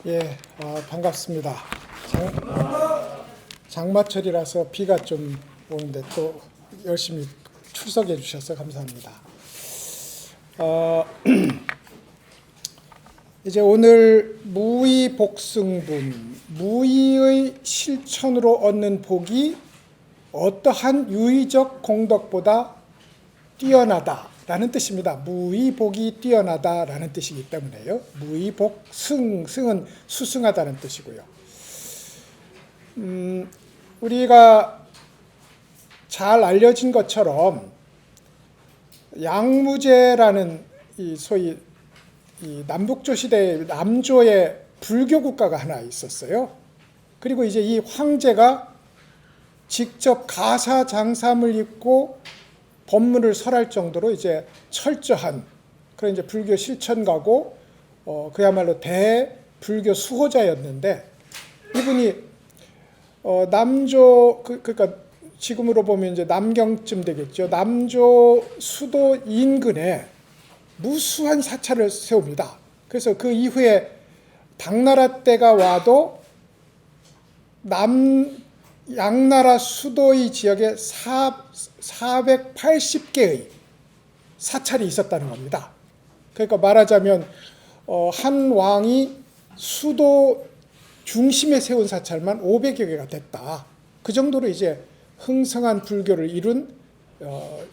예, 반갑습니다. 장마철이라서 비가 좀 오는데 또 열심히 출석해 주셔서 감사합니다. 이제 오늘 무의복승분, 무의의 실천으로 얻는 복이 어떠한 유의적 공덕보다 뛰어나다라는 뜻입니다. 무의복이 뛰어나다라는 뜻이기 때문에요. 무의복승, 승은 수승하다는 뜻이고요. 우리가 잘 알려진 것처럼 양무제라는 소위 남북조 시대에 남조의 불교 국가가 하나 있었어요. 그리고 이제 이 황제가 직접 가사 장삼을 입고 법문을 설할 정도로 이제 철저한 그런 이제 불교 실천가고 그야말로 대불교 수호자였는데, 이분이 남조 그러니까 지금으로 보면 이제 남경쯤 되겠죠. 남조 수도 인근에 무수한 사찰을 세웁니다. 그래서 그 이후에 당나라 때가 와도 양나라 수도의 지역에 480개의 사찰이 있었다는 겁니다. 그러니까 말하자면 한 왕이 수도 중심에 세운 사찰만 500여 개가 됐다. 그 정도로 이제 흥성한 불교를 이룬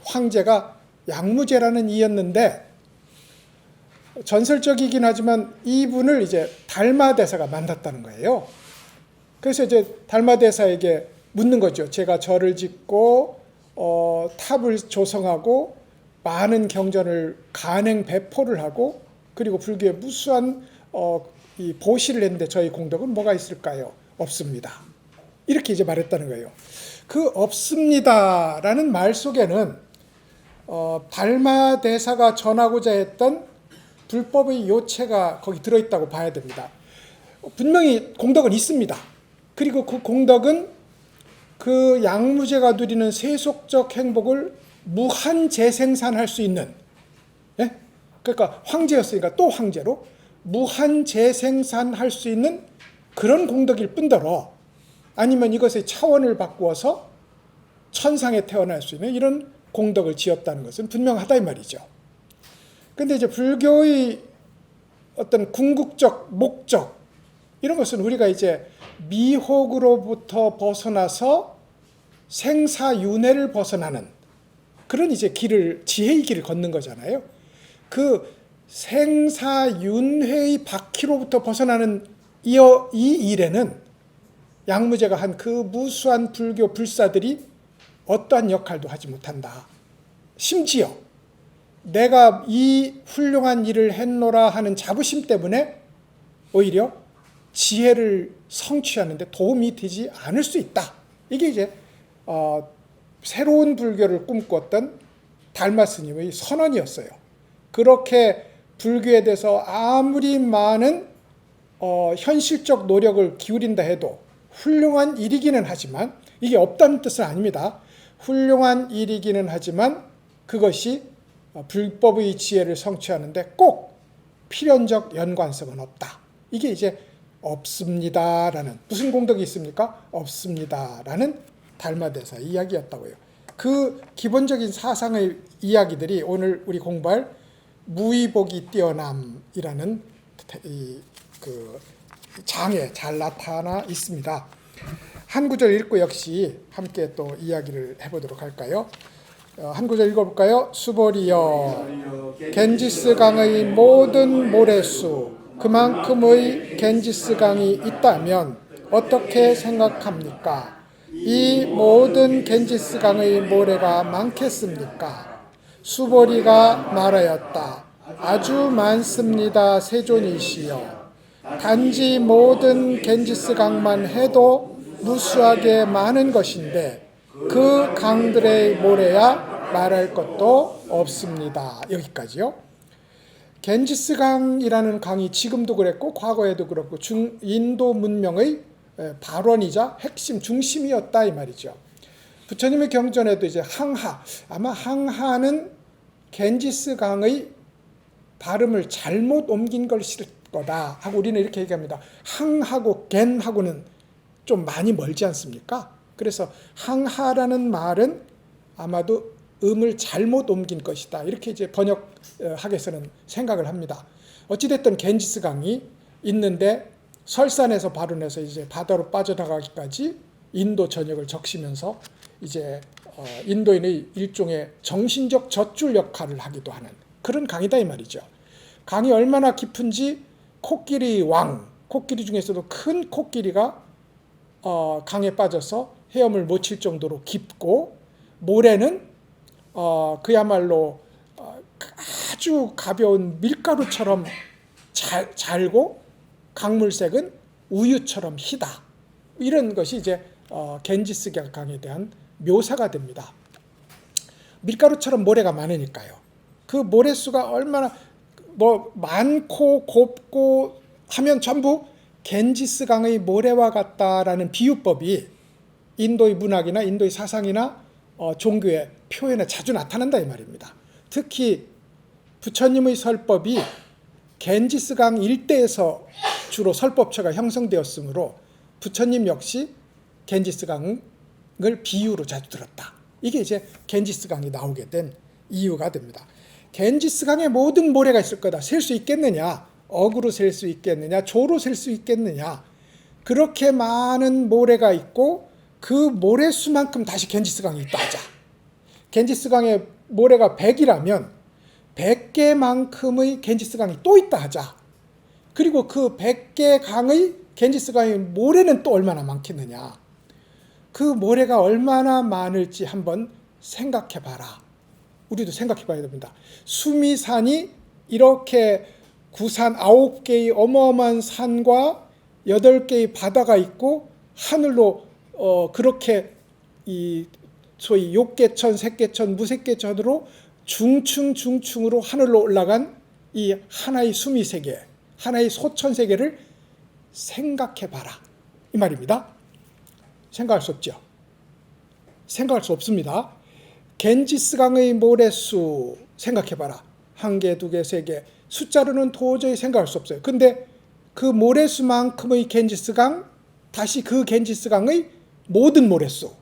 황제가 양무제라는 이였는데, 전설적이긴 하지만 이분을 이제 달마대사가 만났다는 거예요. 그래서 이제 달마대사에게 묻는 거죠. 제가 절을 짓고 탑을 조성하고 많은 경전을 간행 배포를 하고 그리고 불교에 무수한 이 보시를 했는데 저희 공덕은 뭐가 있을까요? 없습니다. 이렇게 이제 말했다는 거예요. 그 없습니다라는 말 속에는 달마대사가 전하고자 했던 불법의 요체가 거기 들어있다고 봐야 됩니다. 분명히 공덕은 있습니다. 그리고 그 공덕은 그 양무제가 누리는 세속적 행복을 무한 재생산할 수 있는, 예? 그러니까 황제였으니까 또 황제로 무한 재생산할 수 있는 그런 공덕일 뿐더러, 아니면 이것의 차원을 바꾸어서 천상에 태어날 수 있는 이런 공덕을 지었다는 것은 분명하다 이 말이죠. 근데 이제 불교의 어떤 궁극적 목적, 이런 것은 우리가 이제 미혹으로부터 벗어나서 생사윤회를 벗어나는 그런 이제 지혜의 길을 걷는 거잖아요. 그 생사윤회의 바퀴로부터 벗어나는 이 일에는 양무제가 한 그 무수한 불교 불사들이 어떠한 역할도 하지 못한다. 심지어 내가 이 훌륭한 일을 했노라 하는 자부심 때문에 오히려 지혜를 성취하는데 도움이 되지 않을 수 있다. 이게 이제 새로운 불교를 꿈꿨던 달마 스님의 선언이었어요. 그렇게 불교에 대해서 아무리 많은 현실적 노력을 기울인다 해도 훌륭한 일이기는 하지만, 이게 없다는 뜻은 아닙니다. 훌륭한 일이기는 하지만 그것이 불법의 지혜를 성취하는데 꼭 필연적 연관성은 없다. 이게 이제 없습니다라는, 무슨 공덕이 있습니까? 없습니다라는 달마대사의 이야기였다고요. 그 기본적인 사상의 이야기들이 오늘 우리 공부할 무의복이 뛰어남이라는 그 장에 잘 나타나 있습니다. 한 구절 읽고 역시 함께 또 이야기를 해보도록 할까요? 한 구절 읽어볼까요? 수보리여 겐지스강의 모든 모래수 그만큼의 겐지스강이 있다면 어떻게 생각합니까? 이 모든 겐지스강의 모래가 많겠습니까? 수보리가 말하였다. 아주 많습니다, 세존이시여. 단지 모든 겐지스강만 해도 무수하게 많은 것인데 그 강들의 모래야 말할 것도 없습니다. 여기까지요. 겐지스강이라는 강이 지금도 그랬고 과거에도 그렇고 인도 문명의 발원이자 핵심 중심이었다 이 말이죠. 부처님의 경전에도 이제 아마 항하는 겐지스강의 발음을 잘못 옮긴 거다 하고 우리는 이렇게 얘기합니다. 항하고 겐하고는 좀 많이 멀지 않습니까? 그래서 항하라는 말은 아마도 음을 잘못 옮긴 것이다. 이렇게 이제 번역학에서는 생각을 합니다. 어찌됐든 겐지스강이 있는데 설산에서 발원해서 이제 바다로 빠져나가기까지 인도 전역을 적시면서 이제 인도인의 일종의 정신적 젖줄 역할을 하기도 하는 그런 강이다 이 말이죠. 강이 얼마나 깊은지 코끼리 왕, 코끼리 중에서도 큰 코끼리가 강에 빠져서 헤엄을 못 칠 정도로 깊고 모래는 그야말로 아주 가벼운 밀가루처럼 잘고 강물색은 우유처럼 희다. 이런 것이 이제 겐지스 강에 대한 묘사가 됩니다. 밀가루처럼 모래가 많으니까요. 그 모래수가 얼마나 많고 곱고 하면 전부 겐지스 강의 모래와 같다라는 비유법이 인도의 문학이나 인도의 사상이나 종교의 표현에 자주 나타난다 이 말입니다. 특히 부처님의 설법이 겐지스 강 일대에서 주로 설법처가 형성되었으므로 부처님 역시 겐지스 강을 비유로 자주 들었다. 이게 이제 겐지스 강이 나오게 된 이유가 됩니다. 겐지스 강에 모든 모래가 있을 거다. 셀 수 있겠느냐? 억으로 셀 수 있겠느냐? 조로 셀 수 있겠느냐? 그렇게 많은 모래가 있고 그 모래수만큼 다시 겐지스 강이 있다 하자. 겐지스 강에 모래가 100이라면 100개만큼의 겐지스 강이 또 있다 하자. 그리고 그 100개 강의 겐지스 강의 모래는 또 얼마나 많겠느냐. 그 모래가 얼마나 많을지 한번 생각해 봐라. 우리도 생각해 봐야 됩니다. 수미산이 이렇게 구산 9개의 어마어마한 산과 8개의 바다가 있고 하늘로 그렇게 이 소위 욕계천, 색계천, 무색계천으로 중층으로 하늘로 올라간 이 하나의 수미세계, 하나의 소천세계를 생각해 봐라. 이 말입니다. 생각할 수 없죠. 생각할 수 없습니다. 겐지스 강의 모래수 생각해 봐라. 1개, 2개, 3개. 숫자로는 도저히 생각할 수 없어요. 근데 그 모래수만큼의 겐지스 강, 다시 그 겐지스 강의 모든 모래수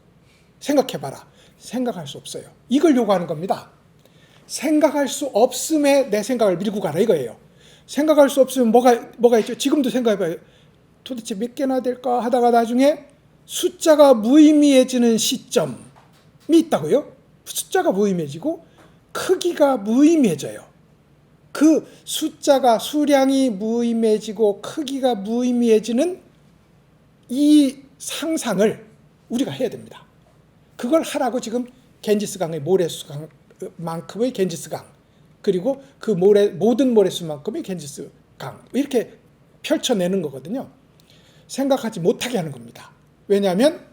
생각해 봐라. 생각할 수 없어요. 이걸 요구하는 겁니다. 생각할 수 없음에 내 생각을 밀고 가라 이거예요. 생각할 수 없으면 뭐가 있죠? 지금도 생각해봐요. 도대체 몇 개나 될까 하다가 나중에 숫자가 무의미해지는 시점이 있다고요. 숫자가 무의미해지고 크기가 무의미해져요. 그 숫자가 수량이 무의미해지고 크기가 무의미해지는 이 상상을 우리가 해야 됩니다. 그걸 하라고 지금 겐지스 강의 모래수만큼의 겐지스 강 그리고 그 모든 모래수만큼의 겐지스 강 이렇게 펼쳐내는 거거든요. 생각하지 못하게 하는 겁니다. 왜냐하면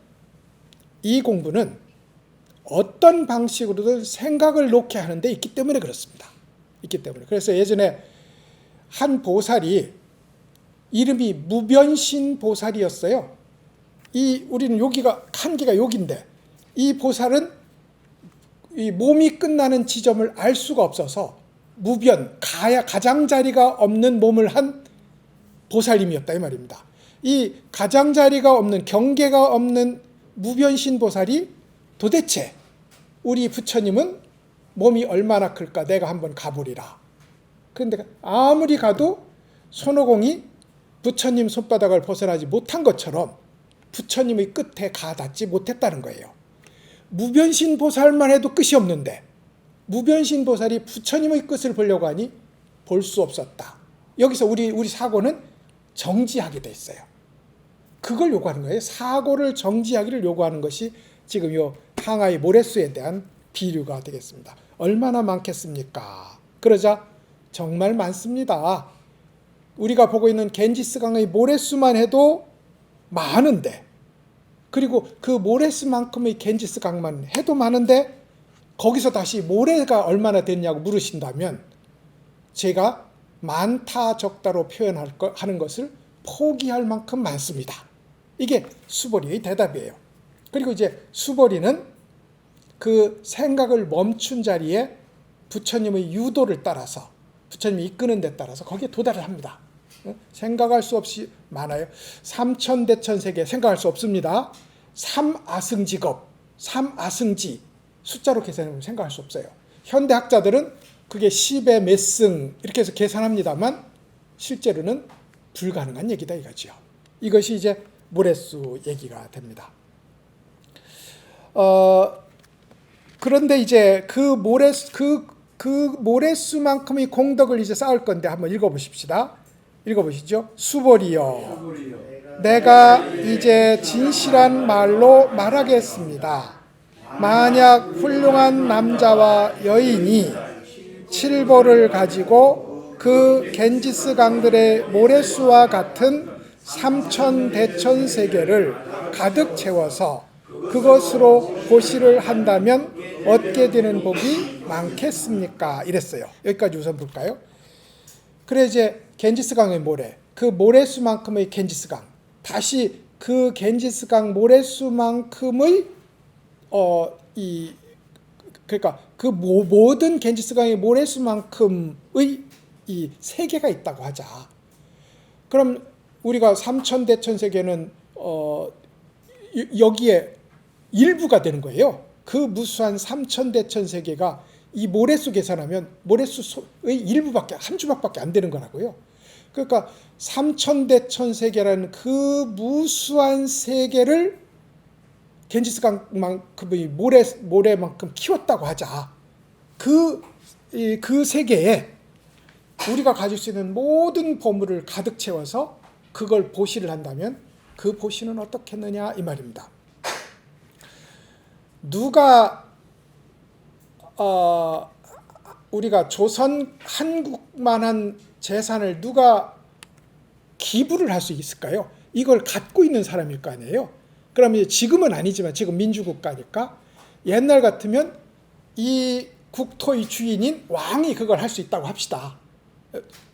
이 공부는 어떤 방식으로든 생각을 놓게 하는 데 있기 때문에 그렇습니다. 있기 때문에. 그래서 예전에 한 보살이 이름이 무변신 보살이었어요. 우리는 여기가 칸기가 여기인데 이 보살은 이 몸이 끝나는 지점을 알 수가 없어서 무변, 가장자리가 없는 몸을 한 보살님이었다 이 말입니다. 이 가장자리가 없는 경계가 없는 무변신 보살이 도대체 우리 부처님은 몸이 얼마나 클까 내가 한번 가보리라. 그런데 아무리 가도 손오공이 부처님 손바닥을 벗어나지 못한 것처럼 부처님의 끝에 가닿지 못했다는 거예요. 무변신 보살만 해도 끝이 없는데 무변신 보살이 부처님의 끝을 보려고 하니 볼 수 없었다. 여기서 우리 사고는 정지하게 돼 있어요. 그걸 요구하는 거예요. 사고를 정지하기를 요구하는 것이 지금 요 항아의 모래수에 대한 비유가 되겠습니다. 얼마나 많겠습니까? 그러자 정말 많습니다. 우리가 보고 있는 겐지스 강의 모래수만 해도 많은데 그리고 그 모래수만큼의 겐지스 강만 해도 많은데 거기서 다시 모래가 얼마나 됐냐고 물으신다면 제가 많다 적다로 표현하는 것을 포기할 만큼 많습니다. 이게 수보리의 대답이에요. 그리고 이제 수보리는 그 생각을 멈춘 자리에 부처님의 유도를 따라서 부처님이 이끄는 데 따라서 거기에 도달을 합니다. 생각할 수 없이 많아요. 삼천대천세계 생각할 수 없습니다. 삼아승직업, 삼아승지 숫자로 계산하면 생각할 수 없어요. 현대학자들은 그게 10의 몇 승 이렇게 해서 계산합니다만 실제로는 불가능한 얘기다 이거죠. 이것이 이제 모래수 얘기가 됩니다. 그런데 이제 그 모래수만큼의 공덕을 이제 쌓을 건데 한번 읽어보십시다. 읽어보시죠. 수보리여, 내가 이제 진실한 말로 말하겠습니다. 만약 훌륭한 남자와 여인이 칠보를 가지고 그 겐지스 강들의 모래수와 같은 삼천대천세계를 가득 채워서 그것으로 보시를 한다면 얻게 되는 복이 많겠습니까? 이랬어요. 여기까지 우선 볼까요? 그래 이제 겐지스강의 모래, 그 모래수만큼의 겐지스강, 다시 그 겐지스강 모래수만큼의 그러니까 그 모든 겐지스강의 모래수만큼의 이 세계가 있다고 하자. 그럼 우리가 삼천대천세계는 여기에 일부가 되는 거예요. 그 무수한 삼천대천세계가 이 모래수 계산하면 모래수의 일부밖에 한 조각밖에 안 되는 거라고요. 그러니까 삼천대천세계라는 그 무수한 세계를 겐지스강만큼의 모래만큼 키웠다고 하자. 그 세계에 우리가 가질 수 있는 모든 보물을 가득 채워서 그걸 보시를 한다면 그 보시는 어떻겠느냐 이 말입니다. 누가 우리가 조선 한국만한 재산을 누가 기부를 할 수 있을까요? 이걸 갖고 있는 사람일 거 아니에요. 그러면 지금은 아니지만 지금 민주국가니까 옛날 같으면 이 국토의 주인인 왕이 그걸 할 수 있다고 합시다.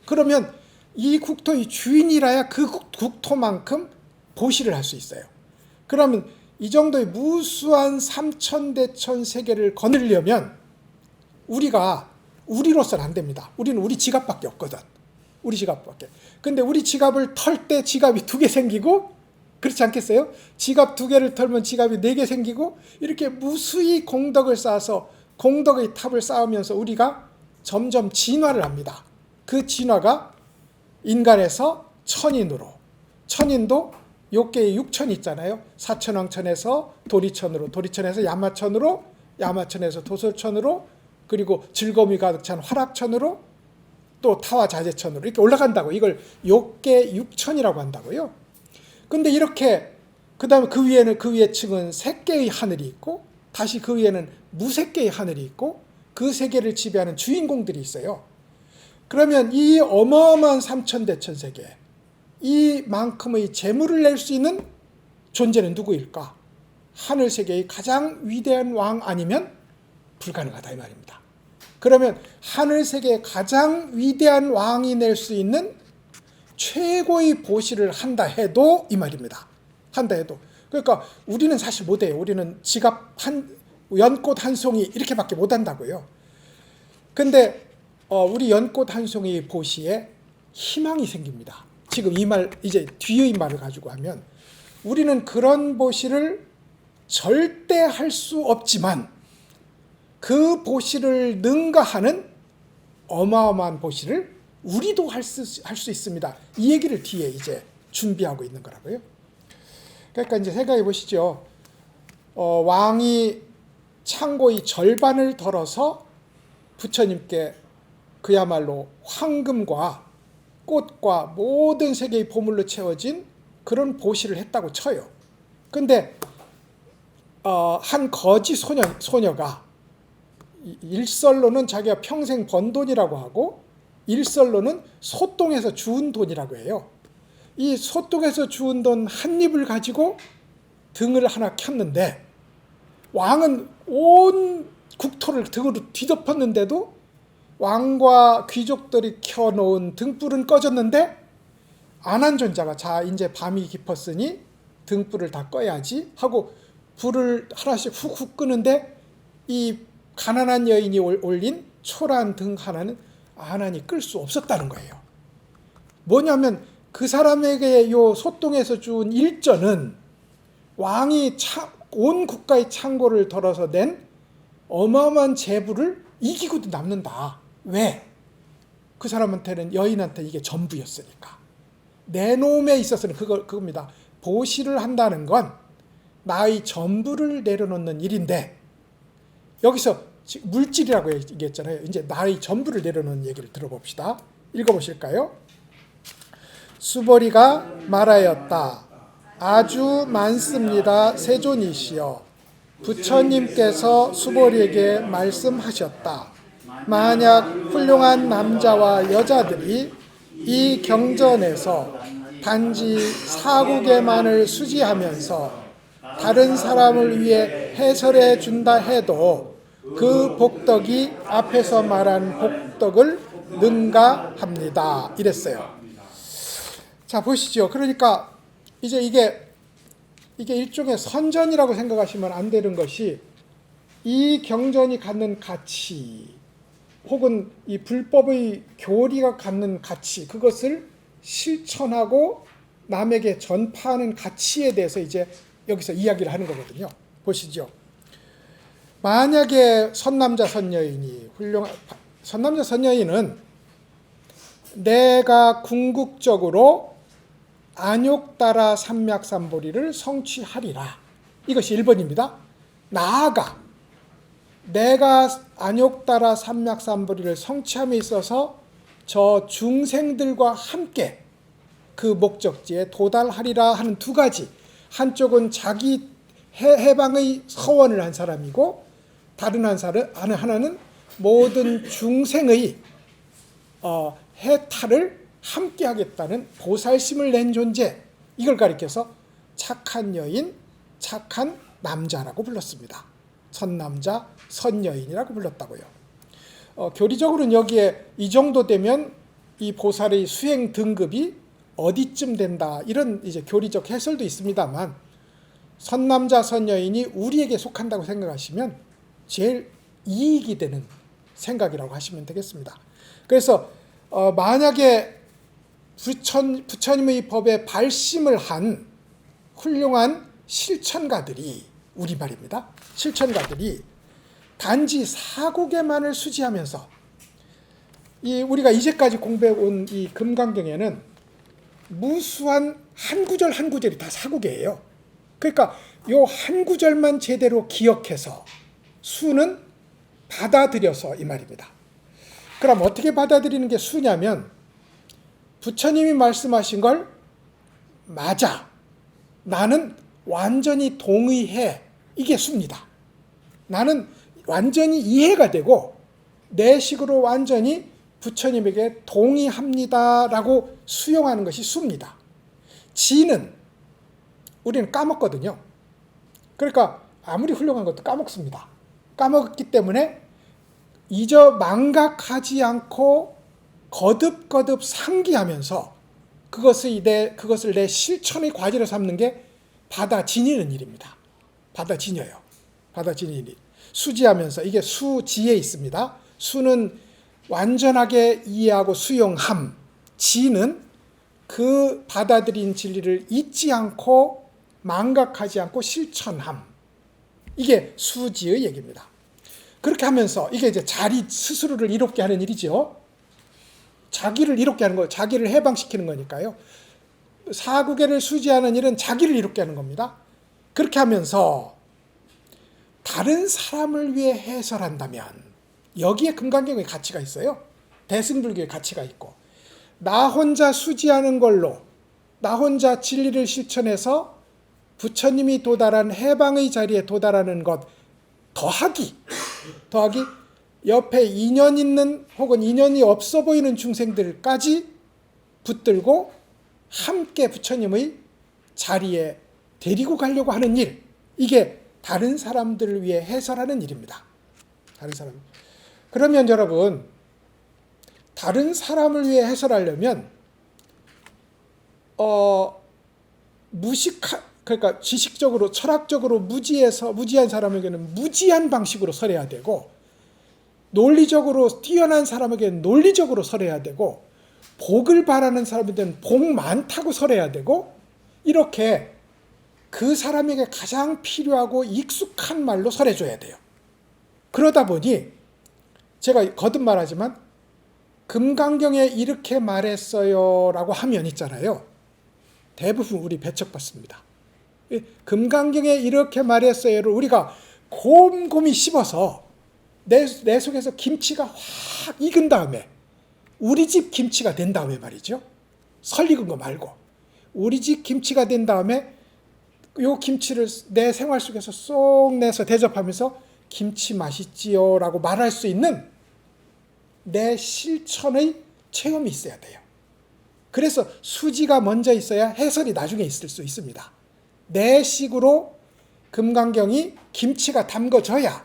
그러면 이 국토의 주인이라야 그 국토만큼 보시를 할 수 있어요. 그러면 이 정도의 무수한 삼천대천 세계를 거느리려면 우리로서는 안 됩니다. 우리는 우리 지갑밖에 없거든. 우리 지갑밖에. 근데 우리 지갑을 털 때 지갑이 2개 생기고 그렇지 않겠어요? 지갑 2개를 털면 지갑이 4개 생기고 이렇게 무수히 공덕을 쌓아서 공덕의 탑을 쌓으면서 우리가 점점 진화를 합니다. 그 진화가 인간에서 천인으로, 천인도 요계의 6천 있잖아요. 사천왕천에서 도리천으로, 도리천에서 야마천으로, 야마천에서 도솔천으로, 그리고 즐거움이 가득 찬 화락천으로, 또 타화자재천으로 이렇게 올라간다고. 이걸 요계 6천이라고 한다고요. 근데 이렇게 그다음에 그 위에 층은 색계의 하늘이 있고 다시 그 위에는 무색계의 하늘이 있고 그 세계를 지배하는 주인공들이 있어요. 그러면 이 어마어마한 삼천대천 세계, 이만큼의 재물을 낼 수 있는 존재는 누구일까? 하늘 세계의 가장 위대한 왕 아니면 불가능하다 이 말입니다. 그러면 하늘 세계의 가장 위대한 왕이 낼 수 있는 최고의 보시를 한다 해도 이 말입니다. 한다 해도. 그러니까 우리는 사실 못해요. 우리는 지갑 연꽃 한 송이 이렇게밖에 못한다고요. 근데 우리 연꽃 한 송이 보시에 희망이 생깁니다. 지금 이 말, 이제 뒤의 말을 가지고 하면 우리는 그런 보시를 절대 할 수 없지만 그 보시를 능가하는 어마어마한 보시를 우리도 할 수 있습니다. 이 얘기를 뒤에 이제 준비하고 있는 거라고요. 그러니까 이제 생각해 보시죠. 왕이 창고의 절반을 덜어서 부처님께 그야말로 황금과 꽃과 모든 세계의 보물로 채워진 그런 보시를 했다고 쳐요. 근데 한 거지 소녀가 일설로는 자기가 평생 번 돈이라고 하고 일설로는 소똥에서 주운 돈이라고 해요. 이 소똥에서 주운 돈 한 입을 가지고 등을 하나 켰는데 왕은 온 국토를 등으로 뒤덮었는데도 왕과 귀족들이 켜놓은 등불은 꺼졌는데 안한존자가 자 이제 밤이 깊었으니 등불을 다 꺼야지 하고 불을 하나씩 훅훅 끄는데 이 가난한 여인이 올린 초라한 등 하나는 안한이 끌 수 없었다는 거예요. 뭐냐면 그 사람에게 요 소똥에서 준 일전은 왕이 온 국가의 창고를 덜어서 낸 어마어마한 재물을 이기고도 남는다. 왜? 그 사람한테는, 여인한테 이게 전부였으니까. 내놓음에 있어서는 그겁니다. 보시를 한다는 건 나의 전부를 내려놓는 일인데, 여기서 물질이라고 얘기했잖아요. 이제 나의 전부를 내려놓는 얘기를 들어봅시다. 읽어보실까요? 수보리가 말하였다. 아주 많습니다. 세존이시여. 부처님께서 수보리에게 말씀하셨다. 만약 훌륭한 남자와 여자들이 이 경전에서 단지 사국에만을 수지하면서 다른 사람을 위해 해설해 준다 해도 그 복덕이 앞에서 말한 복덕을 능가합니다. 이랬어요. 자, 보시죠. 그러니까 이제 이게 일종의 선전이라고 생각하시면 안 되는 것이, 이 경전이 갖는 가치 혹은 이 불법의 교리가 갖는 가치, 그것을 실천하고 남에게 전파하는 가치에 대해서 이제 여기서 이야기를 하는 거거든요. 보시죠. 만약에 선남자 선여인이 선남자 선여인은 내가 궁극적으로 안욕따라 삼맥삼보리를 성취하리라. 이것이 1번입니다. 나아가 내가 안욕따라 삼맥삼보리를 성취함에 있어서 저 중생들과 함께 그 목적지에 도달하리라 하는 두 가지. 한쪽은 자기 해방의 서원을 한 사람이고, 다른 하나는 모든 중생의 해탈을 함께 하겠다는 보살심을 낸 존재. 이걸 가리켜서 착한 여인, 착한 남자라고 불렀습니다. 선남자, 선여인이라고 불렀다고요. 교리적으로는 여기에 이 정도 되면 이 보살의 수행 등급이 어디쯤 된다, 이런 이제 교리적 해설도 있습니다만, 선남자, 선여인이 우리에게 속한다고 생각하시면 제일 이익이 되는 생각이라고 하시면 되겠습니다. 그래서 만약에 부처님의 법에 발심을 한 훌륭한 실천가들이, 우리말입니다, 실천가들이 단지 사국에만을 수지하면서, 우리가 이제까지 공부해온 이 금강경에는 무수한 한 구절 한 구절이 다 사국이에요. 그러니까 요 한 구절만 제대로 기억해서 수는 받아들여서 이 말입니다. 그럼 어떻게 받아들이는 게 수냐면, 부처님이 말씀하신 걸 맞아, 나는 완전히 동의해, 이게 수입니다. 나는 완전히 이해가 되고 내 식으로 완전히 부처님에게 동의합니다라고 수용하는 것이 수입니다. 지는 우리는 까먹거든요. 그러니까 아무리 훌륭한 것도 까먹습니다. 까먹기 때문에 망각하지 않고 거듭거듭 상기하면서 그것을 내 실천의 과제로 삼는 게 받아지니는 일입니다. 받아지녀요. 받아지는 일. 수지하면서, 이게 수지에 있습니다. 수는 완전하게 이해하고 수용함. 지는 그 받아들인 진리를 잊지 않고 망각하지 않고 실천함. 이게 수지의 얘기입니다. 그렇게 하면서 이게 이제 자리 스스로를 이롭게 하는 일이죠. 자기를 이롭게 하는 거, 자기를 해방시키는 거니까요. 사구계를 수지하는 일은 자기를 이롭게 하는 겁니다. 그렇게 하면서 다른 사람을 위해 해설한다면, 여기에 금강경의 가치가 있어요. 대승불교의 가치가 있고, 나 혼자 수지하는 걸로 나 혼자 진리를 실천해서 부처님이 도달한 해방의 자리에 도달하는 것 더하기 옆에 인연 있는 혹은 인연이 없어 보이는 중생들까지 붙들고 함께 부처님의 자리에 데리고 가려고 하는 일, 이게 다른 사람들을 위해 해설하는 일입니다. 다른 사람. 그러면 여러분, 다른 사람을 위해 해설하려면 그러니까 지식적으로, 철학적으로 무지한 사람에게는 무지한 방식으로 설해야 되고, 논리적으로 뛰어난 사람에게는 논리적으로 설해야 되고, 복을 바라는 사람들은 복 많다고 설해야 되고, 이렇게 그 사람에게 가장 필요하고 익숙한 말로 설해줘야 돼요. 그러다 보니 제가 거듭 말하지만 금강경에 이렇게 말했어요 라고 하면 있잖아요. 대부분 우리 배척받습니다. 금강경에 이렇게 말했어요를 우리가 곰곰이 씹어서 내 속에서 김치가 확 익은 다음에, 우리 집 김치가 된 다음에 말이죠. 설익은 거 말고 우리 집 김치가 된 다음에 요 김치를 내 생활 속에서 쏙 내서 대접하면서 김치 맛있지요 라고 말할 수 있는 내 실천의 체험이 있어야 돼요. 그래서 수지가 먼저 있어야 해설이 나중에 있을 수 있습니다. 내 식으로 금강경이 김치가 담궈져야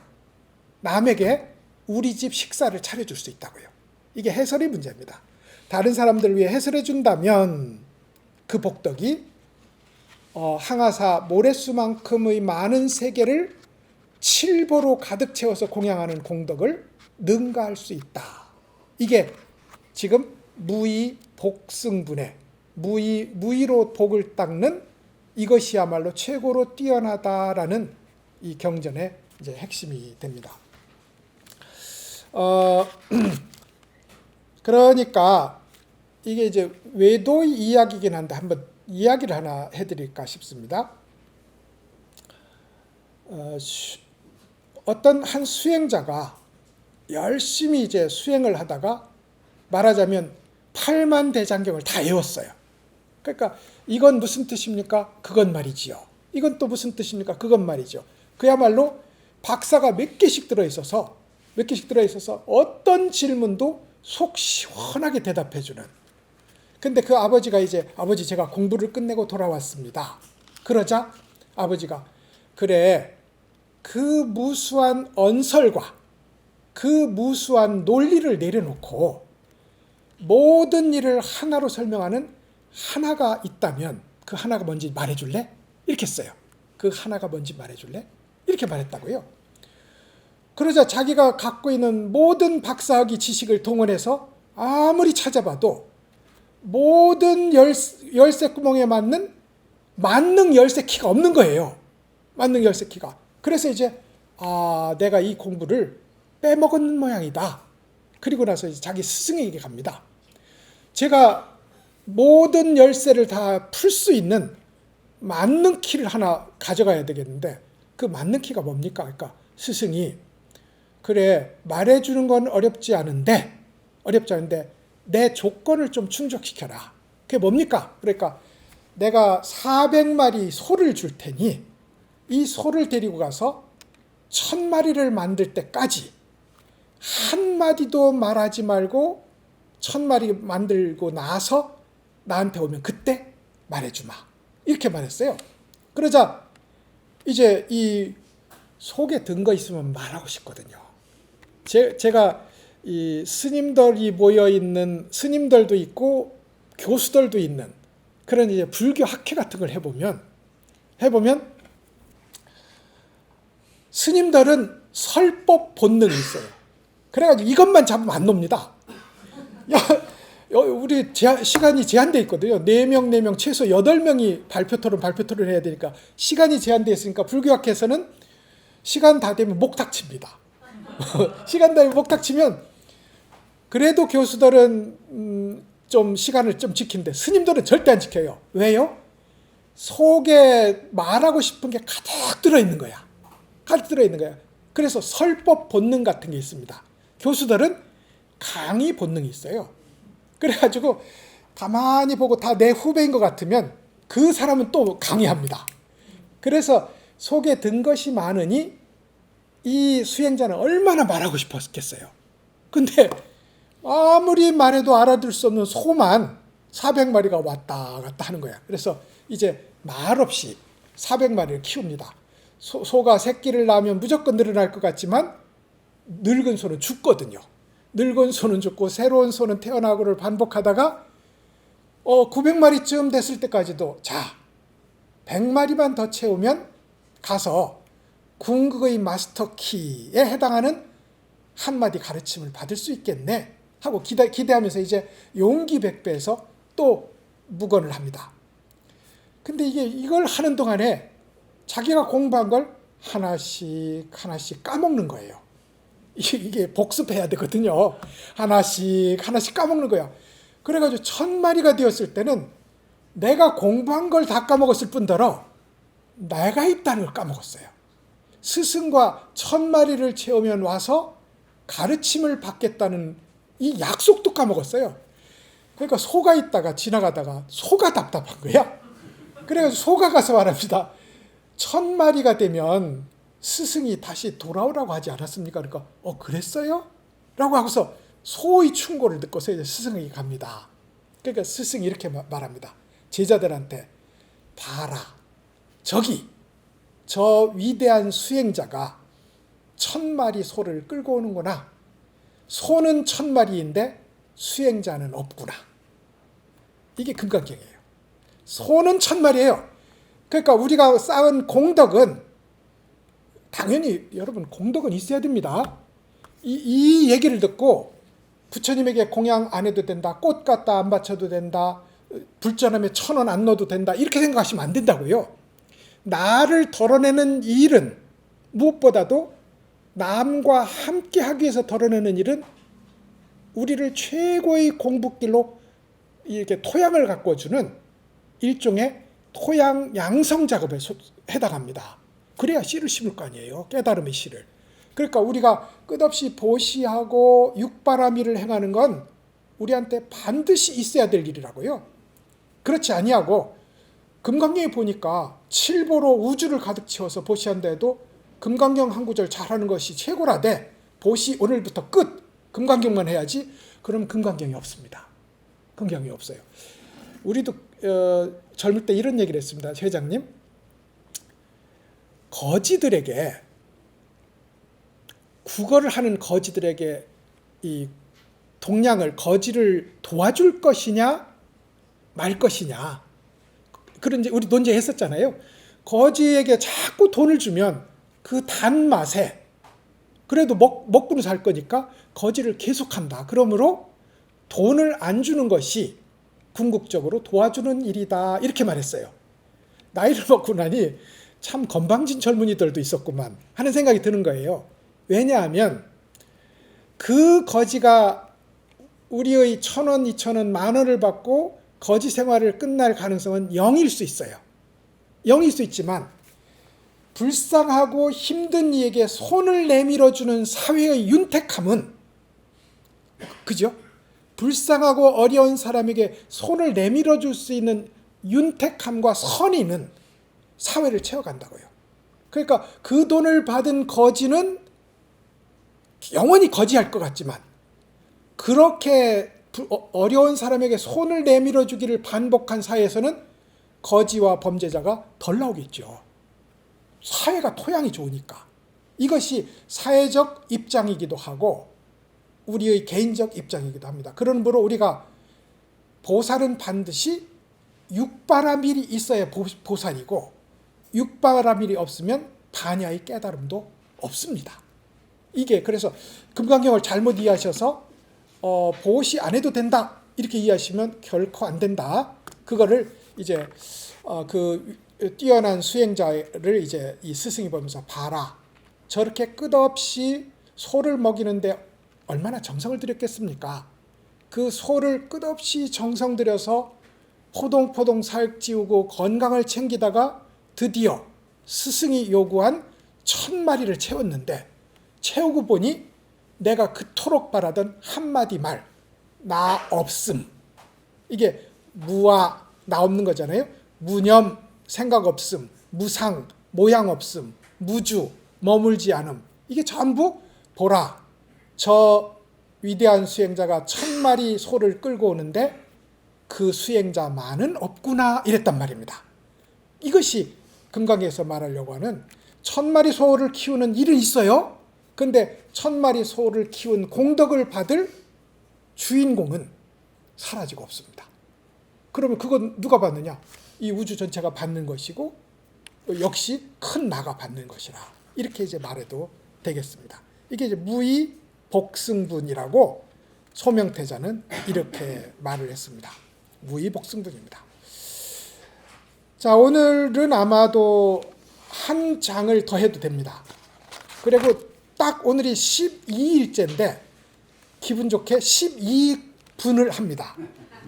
남에게 우리 집 식사를 차려줄 수 있다고요. 이게 해설의 문제입니다. 다른 사람들을 위해 해설해 준다면 그 복덕이 항아사 모래수만큼의 많은 세계를 칠보로 가득 채워서 공양하는 공덕을 능가할 수 있다. 이게 지금 무의 복승분해, 무의로 복을 닦는 이것이야말로 최고로 뛰어나다라는 이 경전의 이제 핵심이 됩니다. 그러니까 이게 이제 외도의 이야기이긴 한데 한번 이야기를 하나 해드릴까 싶습니다. 어떤 한 수행자가 열심히 이제 수행을 하다가 말하자면 8만 대장경을 다 외웠어요. 그러니까 이건 무슨 뜻입니까? 그건 말이지요. 이건 또 무슨 뜻입니까? 그건 말이죠. 그야말로 박사가 몇 개씩 들어있어서 어떤 질문도 속 시원하게 대답해주는. 근데 그 아버지가 이제 아버지 제가 공부를 끝내고 돌아왔습니다. 그러자 아버지가 그래, 그 무수한 언설과 그 무수한 논리를 내려놓고 모든 일을 하나로 설명하는 하나가 있다면 그 하나가 뭔지 말해줄래? 이렇게 했어요. 그 하나가 뭔지 말해줄래? 이렇게 말했다고요. 그러자 자기가 갖고 있는 모든 박사학위 지식을 동원해서 아무리 찾아봐도 모든 열쇠 구멍에 맞는 만능 열쇠 키가 없는 거예요. 만능 열쇠 키가. 그래서 이제 내가 이 공부를 빼먹은 모양이다. 그리고 나서 이제 자기 스승에게 갑니다. 제가 모든 열쇠를 다 풀 수 있는 만능 키를 하나 가져가야 되겠는데 그 만능 키가 뭡니까? 그러니까 스승이 그래, 말해주는 건 어렵지 않은데 내 조건을 좀 충족시켜라. 그게 뭡니까? 그러니까 내가 400마리 소를 줄 테니 이 소를 데리고 가서 1000마리를 만들 때까지 한마디도 말하지 말고 1000마리 만들고 나서 나한테 오면 그때 말해주마. 이렇게 말했어요. 그러자 이제 이 속에 든 거 있으면 말하고 싶거든요. 제가 이 스님들이 모여있는, 스님들도 있고 교수들도 있는 그런 이제 불교 학회 같은 걸 해보면 스님들은 설법 본능이 있어요. 그래가지고 이것만 잡으면 안 놉니다. 우리 시간이 제한되어 있거든요. 4명 최소 8명이 발표 토론 해야 되니까 시간이 제한되어 있으니까 불교학회에서는 시간 다 되면 목탁칩니다. 시간 다 되면 목탁치면 그래도 교수들은 좀 시간을 좀 지키는데 스님들은 절대 안 지켜요. 왜요? 속에 말하고 싶은 게 가득 들어있는 거야. 그래서 설법 본능 같은 게 있습니다. 교수들은 강의 본능이 있어요. 그래가지고 가만히 보고 다 내 후배인 것 같으면 그 사람은 또 강의합니다. 그래서 속에 든 것이 많으니 이 수행자는 얼마나 말하고 싶었겠어요. 근데 아무리 말해도 알아들 수 없는 소만 400마리가 왔다 갔다 하는 거야. 그래서 이제 말없이 400마리를 키웁니다. 소가 새끼를 낳으면 무조건 늘어날 것 같지만 늙은 소는 죽거든요. 늙은 소는 죽고 새로운 소는 태어나고를 반복하다가 900마리쯤 됐을 때까지도 100마리만 더 채우면 가서 궁극의 마스터 키에 해당하는 한마디 가르침을 받을 수 있겠네. 하고 기대하면서 이제 용기 백배해서 또 묵언을 합니다. 근데 이걸 하는 동안에 자기가 공부한 걸 하나씩 하나씩 까먹는 거예요. 이게 복습해야 되거든요. 하나씩 하나씩 까먹는 거야. 그래가지고 1000마리가 되었을 때는 내가 공부한 걸 다 까먹었을 뿐더러 내가 있다는 걸 까먹었어요. 스승과 1000마리를 채우면 와서 가르침을 받겠다는 이 약속도 까먹었어요. 그러니까 소가 있다가 지나가다가 소가 답답한 거야. 그래서 소가 가서 말합니다. 1000마리가 되면 스승이 다시 돌아오라고 하지 않았습니까? 그러니까 그랬어요? 라고 하고서 소의 충고를 듣고서 이제 스승이 갑니다. 그러니까 스승이 이렇게 말합니다. 제자들한테 봐라. 저기 저 위대한 수행자가 1000마리 소를 끌고 오는구나. 소는 1000마리인데 수행자는 없구나. 이게 금강경이에요. 소는 1000마리예요. 그러니까 우리가 쌓은 공덕은 당연히 여러분 공덕은 있어야 됩니다. 이 얘기를 듣고 부처님에게 공양 안 해도 된다. 꽃 갖다 안 바쳐도 된다. 불전함에 1000원 안 넣어도 된다. 이렇게 생각하시면 안 된다고요. 나를 덜어내는 이 일은 무엇보다도 남과 함께 하기 위해서 덜어내는 일은 우리를 최고의 공부길로 이렇게 토양을 가꿔주는 일종의 토양 양성 작업에 해당합니다. 그래야 씨를 심을 거 아니에요. 깨달음의 씨를. 그러니까 우리가 끝없이 보시하고 육바라밀을 행하는 건 우리한테 반드시 있어야 될 일이라고요. 그렇지 아니하고 금강경에 보니까 칠보로 우주를 가득 채워서 보시한데도 금강경 한 구절 잘하는 것이 최고라되 보시 오늘부터 끝 금강경만 해야지. 그럼 금강경이 없습니다. 금강경이 없어요. 우리도 젊을 때 이런 얘기를 했습니다. 회장님, 거지들에게 국어를 하는 거지들에게 이 동량을 거지를 도와줄 것이냐 말 것이냐 그런 이제 우리 논쟁했었잖아요. 거지에게 자꾸 돈을 주면 그 단맛에 그래도 먹고는 살 거니까 거지를 계속한다. 그러므로 돈을 안 주는 것이 궁극적으로 도와주는 일이다. 이렇게 말했어요. 나이를 먹고 나니 참 건방진 젊은이들도 있었구만 하는 생각이 드는 거예요. 왜냐하면 그 거지가 우리의 1000원, 2000원, 10,000원을 받고 거지 생활을 끝날 가능성은 0일 수 있어요. 0일 수 있지만 불쌍하고 힘든 이에게 손을 내밀어주는 사회의 윤택함은 그죠? 불쌍하고 어려운 사람에게 손을 내밀어줄 수 있는 윤택함과 선의는 사회를 채워간다고요. 그러니까 그 돈을 받은 거지는 영원히 거지할 것 같지만 그렇게 어려운 사람에게 손을 내밀어 주기를 반복한 사회에서는 거지와 범죄자가 덜 나오겠죠. 사회가 토양이 좋으니까. 이것이 사회적 입장이기도 하고 우리의 개인적 입장이기도 합니다. 그러므로 우리가 보살은 반드시 육바라밀이 있어야 보살이고 육바라밀이 없으면 반야의 깨달음도 없습니다. 이게 그래서 금강경을 잘못 이해하셔서 보시 안 해도 된다 이렇게 이해하시면 결코 안 된다. 그거를 이제 그 뛰어난 수행자를 이제 이 스승이 보면서 봐라. 저렇게 끝없이 소를 먹이는데 얼마나 정성을 들였겠습니까? 그 소를 끝없이 정성 들여서 포동포동 살 찌우고 건강을 챙기다가 드디어 스승이 요구한 1000마리를 채웠는데 채우고 보니 내가 그토록 바라던 한마디 말, 나 없음. 이게 무와 나 없는 거잖아요. 무념, 생각 없음, 무상, 모양 없음, 무주, 머물지 않음. 이게 전부 보라. 저 위대한 수행자가 1000마리 소를 끌고 오는데 그 수행자만은 없구나 이랬단 말입니다. 이것이 금강에서 말하려고 하는 1000마리 소를 키우는 일은 있어요. 근데 1000마리 소를 키운 공덕을 받을 주인공은 사라지고 없습니다. 그러면 그건 누가 받느냐? 이 우주 전체가 받는 것이고 역시 큰 나가 받는 것이라 이렇게 이제 말해도 되겠습니다. 이게 이제 무의 복승분이라고 소명태자는 이렇게 말을 했습니다. 무의복승분입니다. 자, 오늘은 아마도 한 장을 더 해도 됩니다. 그리고 딱 오늘이 12일째인데 기분 좋게 12분을 합니다.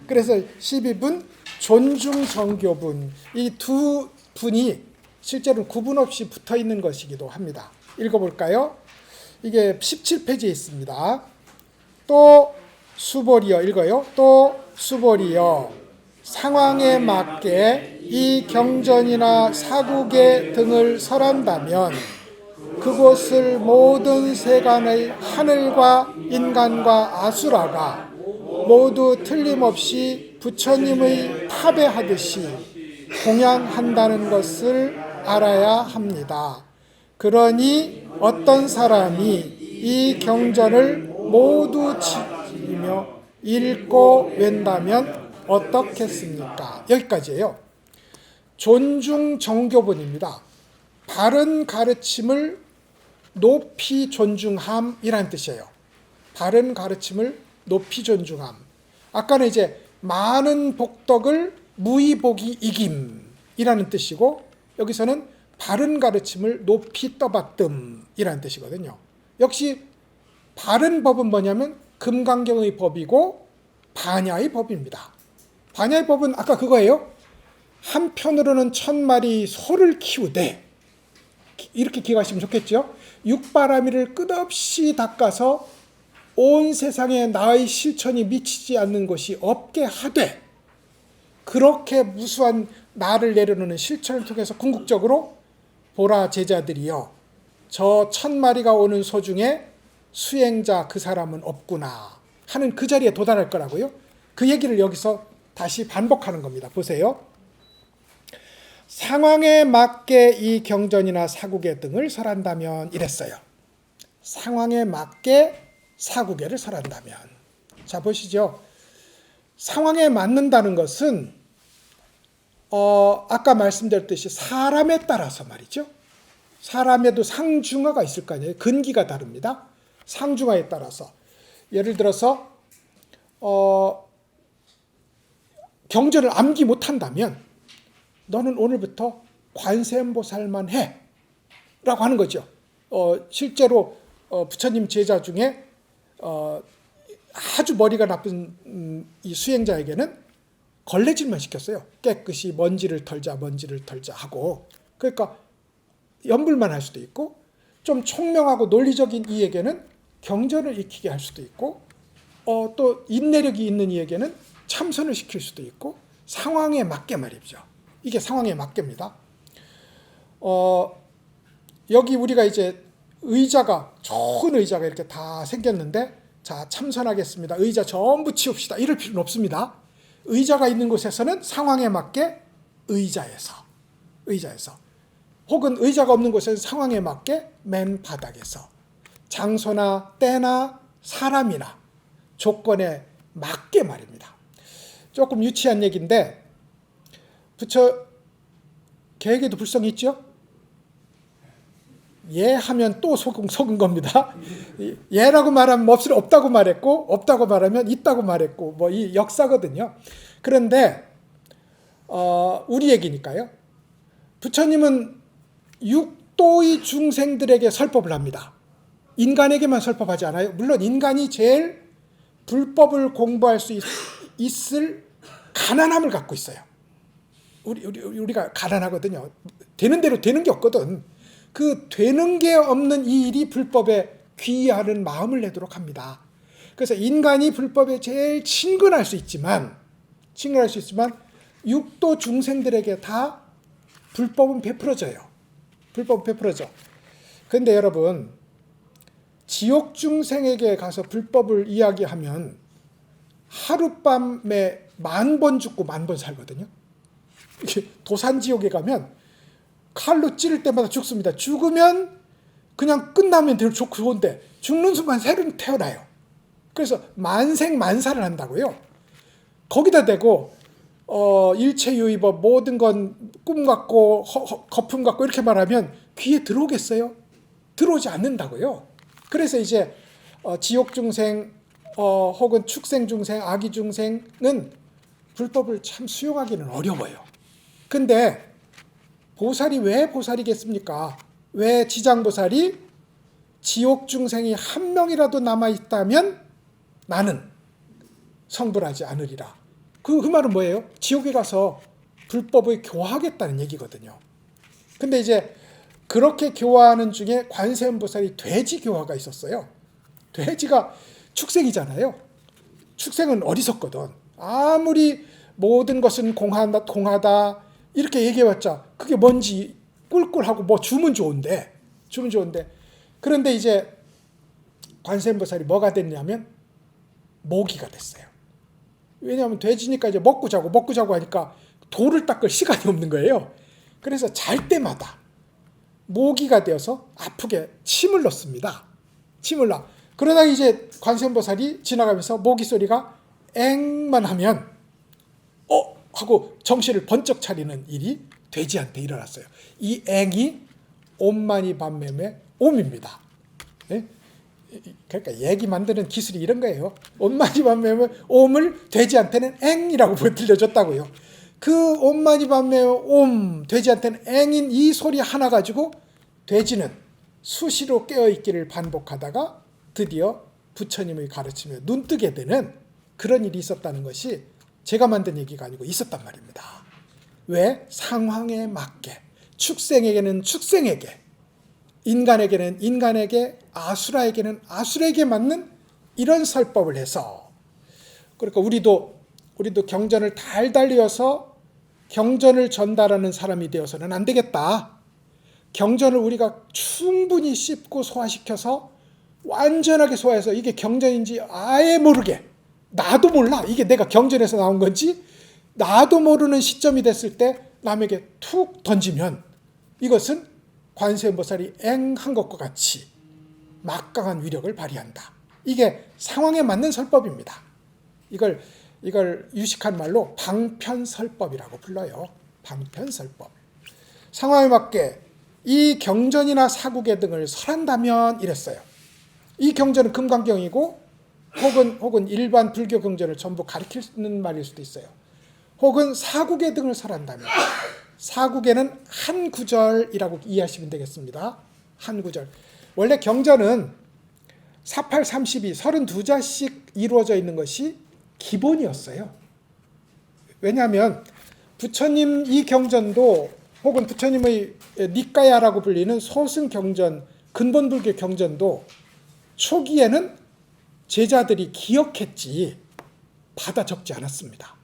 그래서 12분 존중정교분, 이 두 분이 실제로는 구분 없이 붙어 있는 것이기도 합니다. 읽어볼까요? 이게 17페이지에 있습니다. 또 수보리여, 읽어요. 또 수보리여, 상황에 맞게 이 경전이나 사국의 등을 설한다면 그곳을 모든 세간의 하늘과 인간과 아수라가 모두 틀림없이 부처님의 타배하듯이 공양한다는 것을 알아야 합니다. 그러니 어떤 사람이 이 경전을 모두 지키며 읽고 웬다면 어떻겠습니까? 여기까지예요. 존중정교본입니다. 바른 가르침을 높이 존중함이라는 뜻이에요. 바른 가르침을 높이 존중함. 아까는 이제 많은 복덕을 무의복이 이김이라는 뜻이고, 여기서는 바른 가르침을 높이 떠받듦이라는 뜻이거든요. 역시 바른 법은 뭐냐면 금강경의 법이고 반야의 법입니다. 반야의 법은 아까 그거예요. 한편으로는 1000마리 소를 키우되, 이렇게 기억하시면 좋겠죠. 육바라밀을 끝없이 닦아서 온 세상에 나의 실천이 미치지 않는 것이 없게 하되, 그렇게 무수한 나를 내려놓는 실천을 통해서 궁극적으로 보라 제자들이여, 저 1000마리가 오는 소 중에 수행자 그 사람은 없구나 하는 그 자리에 도달할 거라고요. 그 얘기를 여기서 다시 반복하는 겁니다. 보세요. 상황에 맞게 이 경전이나 사국의 등을 설한다면 이랬어요. 상황에 맞게 사국에를 설한다면. 자, 보시죠. 상황에 맞는다는 것은 아까 말씀드렸듯이 사람에 따라서 말이죠. 사람에도 상중하가 있을 거 아니에요. 근기가 다릅니다. 상중하에 따라서. 예를 들어서 경전을 암기 못한다면 너는 오늘부터 관세음보살만 해 라고 하는 거죠. 실제로 부처님 제자 중에 아주 머리가 나쁜 이 수행자에게는 걸레질만 시켰어요. 깨끗이 먼지를 털자 하고. 그러니까 연불만 할 수도 있고, 좀 총명하고 논리적인 이에게는 경전을 익히게 할 수도 있고, 또 인내력이 있는 이에게는 참선을 시킬 수도 있고, 상황에 맞게 말이죠. 이게 상황에 맞게입니다. 여기 우리가 이제 의자가, 좋은 의자가 이렇게 다 생겼는데, 자, 참선하겠습니다. 의자 전부 치웁시다. 이럴 필요는 없습니다. 의자가 있는 곳에서는 상황에 맞게 의자에서, 혹은 의자가 없는 곳에서는 상황에 맞게 맨 바닥에서, 장소나 때나 사람이나 조건에 맞게 말입니다. 조금 유치한 얘기인데, 부처 계획에도 불성이 있죠? 예 하면 또 속은 겁니다. 예라고 말하면 없다고 말했고, 없다고 말하면 있다고 말했고, 뭐 이 역사거든요. 그런데 우리 얘기니까요. 부처님은 육도의 중생들에게 설법을 합니다. 인간에게만 설법하지 않아요. 물론 인간이 제일 불법을 공부할 수 있을 가난함을 갖고 있어요. 우리가 가난하거든요. 되는 대로 되는 게 없거든. 그 되는 게 없는 이 일이 불법에 귀의하는 마음을 내도록 합니다. 그래서 인간이 불법에 제일 친근할 수 있지만 육도 중생들에게 다 불법은 베풀어져요. 그런데 여러분, 지옥 중생에게 가서 불법을 이야기하면 하룻밤에 10,000번 죽고 10,000번 살거든요. 도산지옥에 가면 칼로 찌를 때마다 죽습니다. 죽으면 그냥 끝나면 되게 좋은데 죽는 순간 새로 태어나요. 그래서 만생만사를 한다고요. 거기다 대고 일체유의법, 모든 건 꿈 같고 거품 같고 이렇게 말하면 귀에 들어오겠어요? 들어오지 않는다고요. 그래서 이제 지옥 중생 혹은 축생, 중생, 아기 중생은 불법을 참 수용하기는 어려워요. 근데 보살이 왜 보살이겠습니까? 왜 지장보살이 지옥 중생이 한 명이라도 남아있다면 나는 성불하지 않으리라. 그 말은 뭐예요? 지옥에 가서 불법을 교화하겠다는 얘기거든요. 근데 이제 그렇게 교화하는 중에 관세음보살이 돼지 교화가 있었어요. 돼지가 축생이잖아요. 축생은 어리석거든. 아무리 모든 것은 공하다 이렇게 얘기해봤자 그게 뭔지 꿀꿀하고 뭐 주면 좋은데 그런데 이제 관세음보살이 뭐가 됐냐면 모기가 됐어요. 왜냐하면 돼지니까 이제 먹고 자고 하니까 돌을 닦을 시간이 없는 거예요. 그래서 잘 때마다 모기가 되어서 아프게 침을 넣습니다. 침을 놔. 그러다 이제 관세음보살이 지나가면서 모기 소리가 앵만 하면 하고 정신을 번쩍 차리는 일이 돼지한테 일어났어요. 이 앵이 옴마니밤매매 옴입니다. 네? 그러니까 얘기 만드는 기술이 이런 거예요. 옴마니밤매매 옴을 돼지한테는 앵이라고 들려줬다고요. 그 옴마니밤매매 옴 돼지한테는 앵인 이 소리 하나 가지고 돼지는 수시로 깨어있기를 반복하다가 드디어 부처님의 가르침에 눈뜨게 되는 그런 일이 있었다는 것이 제가 만든 얘기가 아니고 있었단 말입니다. 왜? 상황에 맞게 축생에게는 축생에게, 인간에게는 인간에게, 아수라에게는 아수라에게 맞는 이런 설법을 해서, 그러니까 우리도 경전을 달달 이어서 경전을 전달하는 사람이 되어서는 안 되겠다. 경전을 우리가 충분히 씹고 소화시켜서 완전하게 소화해서 이게 경전인지 아예 모르게, 나도 몰라 이게 내가 경전에서 나온 건지 나도 모르는 시점이 됐을 때 남에게 툭 던지면 이것은 관세음보살이 앵한 것과 같이 막강한 위력을 발휘한다. 이게 상황에 맞는 설법입니다. 이걸 유식한 말로 방편설법이라고 불러요. 방편설법. 상황에 맞게 이 경전이나 사국의 등을 설한다면 이랬어요. 이 경전은 금강경이고 혹은 일반 불교 경전을 전부 가리키는 말일 수도 있어요. 혹은 사국의 등을 설한다면 사국에는 한 구절이라고 이해하시면 되겠습니다. 한 구절. 원래 경전은 48, 32, 32자씩 이루어져 있는 것이 기본이었어요. 왜냐하면 부처님 이 경전도 혹은 부처님의 니까야라고 불리는 소승경전, 근본불교 경전도 초기에는 제자들이 기억했지 받아 적지 않았습니다.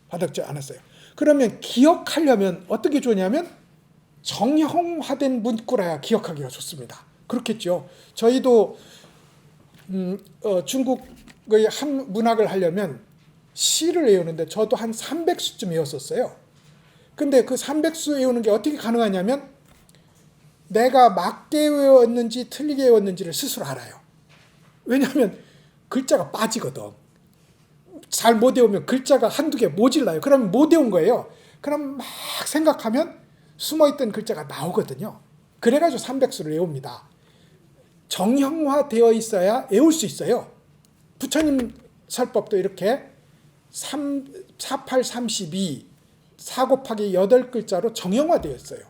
받아 적지 않았어요. 그러면 기억하려면 어떻게 좋냐면 정형화된 문구라야 기억하기가 좋습니다. 그렇겠죠. 저희도 중국의 한 문학을 하려면 시를 외우는데 저도 한 300수쯤 외웠었어요. 근데 그 300수 외우는 게 어떻게 가능하냐면 내가 맞게 외웠는지 틀리게 외웠는지를 스스로 알아요. 왜냐하면 글자가 빠지거든. 잘 못 외우면 글자가 한두 개 모질라요. 그러면 못 외운 거예요. 그럼 막 생각하면 숨어있던 글자가 나오거든요. 그래가지고 300수를 외웁니다. 정형화되어 있어야 외울 수 있어요. 부처님 설법도 이렇게 48, 32, 4 곱하기 8글자로 정형화되어 있어요.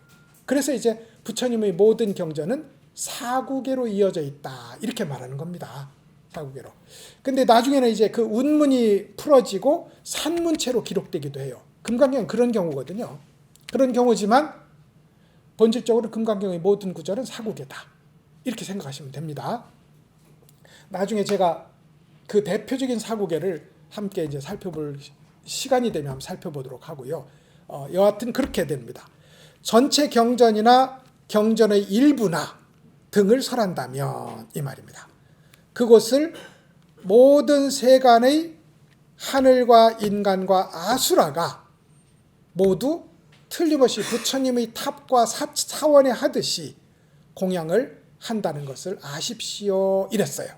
그래서 이제 부처님의 모든 경전은 사구계로 이어져 있다. 이렇게 말하는 겁니다. 사구계로. 근데 나중에는 이제 그 운문이 풀어지고 산문체로 기록되기도 해요. 금강경은 그런 경우거든요. 그런 경우지만 본질적으로 금강경의 모든 구절은 사구계다. 이렇게 생각하시면 됩니다. 나중에 제가 그 대표적인 사구계를 함께 이제 살펴볼 시간이 되면 한번 살펴보도록 하고요. 여하튼 그렇게 됩니다. 전체 경전이나 경전의 일부나 등을 설한다면 이 말입니다. 그곳을 모든 세간의 하늘과 인간과 아수라가 모두 틀림없이 부처님의 탑과 사원에 하듯이 공양을 한다는 것을 아십시오 이랬어요.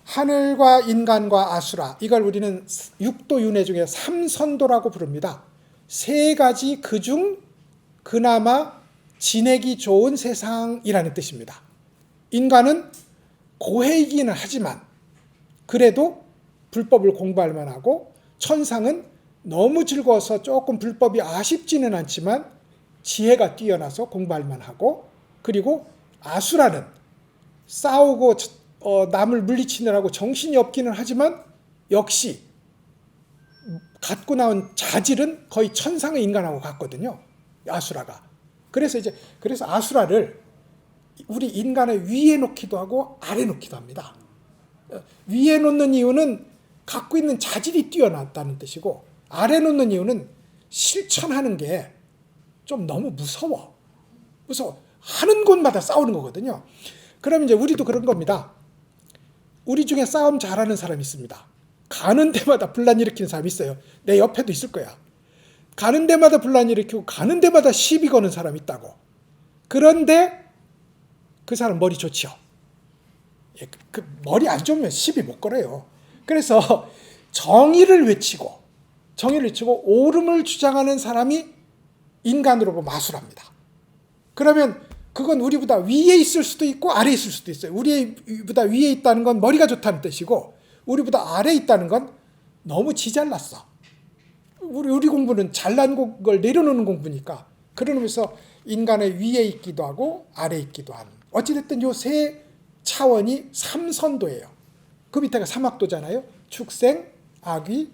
하늘과 인간과 아수라, 이걸 우리는 육도윤회 중에 삼선도라고 부릅니다. 세 가지 그중 그나마 지내기 좋은 세상이라는 뜻입니다. 인간은 고해이기는 하지만 그래도 불법을 공부할 만하고, 천상은 너무 즐거워서 조금 불법이 아쉽지는 않지만 지혜가 뛰어나서 공부할 만하고, 그리고 아수라는 싸우고 남을 물리치느라고 정신이 없기는 하지만 역시 갖고 나온 자질은 거의 천상의 인간하고 같거든요. 아수라가. 그래서 아수라를 우리 인간의 위에 놓기도 하고 아래 놓기도 합니다. 위에 놓는 이유는 갖고 있는 자질이 뛰어났다는 뜻이고, 아래 놓는 이유는 실천하는 게 좀 너무 무서워. 하는 곳마다 싸우는 거거든요. 그럼 이제 우리도 그런 겁니다. 우리 중에 싸움 잘하는 사람이 있습니다. 가는 데마다 분란 일으키는 사람이 있어요. 내 옆에도 있을 거야. 가는 데마다 분란 일으키고 가는 데마다 시비 거는 사람이 있다고. 그런데 그 사람 머리 좋지요. 그 머리 안 좋으면 시비 못 걸어요. 그래서 정의를 외치고 옳음을 주장하는 사람이 인간으로 보면 마술합니다. 그러면 그건 우리보다 위에 있을 수도 있고 아래에 있을 수도 있어요. 우리보다 위에 있다는 건 머리가 좋다는 뜻이고, 우리보다 아래에 있다는 건 너무 지잘났어. 우리 공부는 잘난 걸 내려놓는 공부니까. 그런 의미에서 인간의 위에 있기도 하고 아래에 있기도 하는. 어찌됐든 요 세 차원이 삼선도예요. 그 밑에가 삼학도잖아요. 축생, 악귀,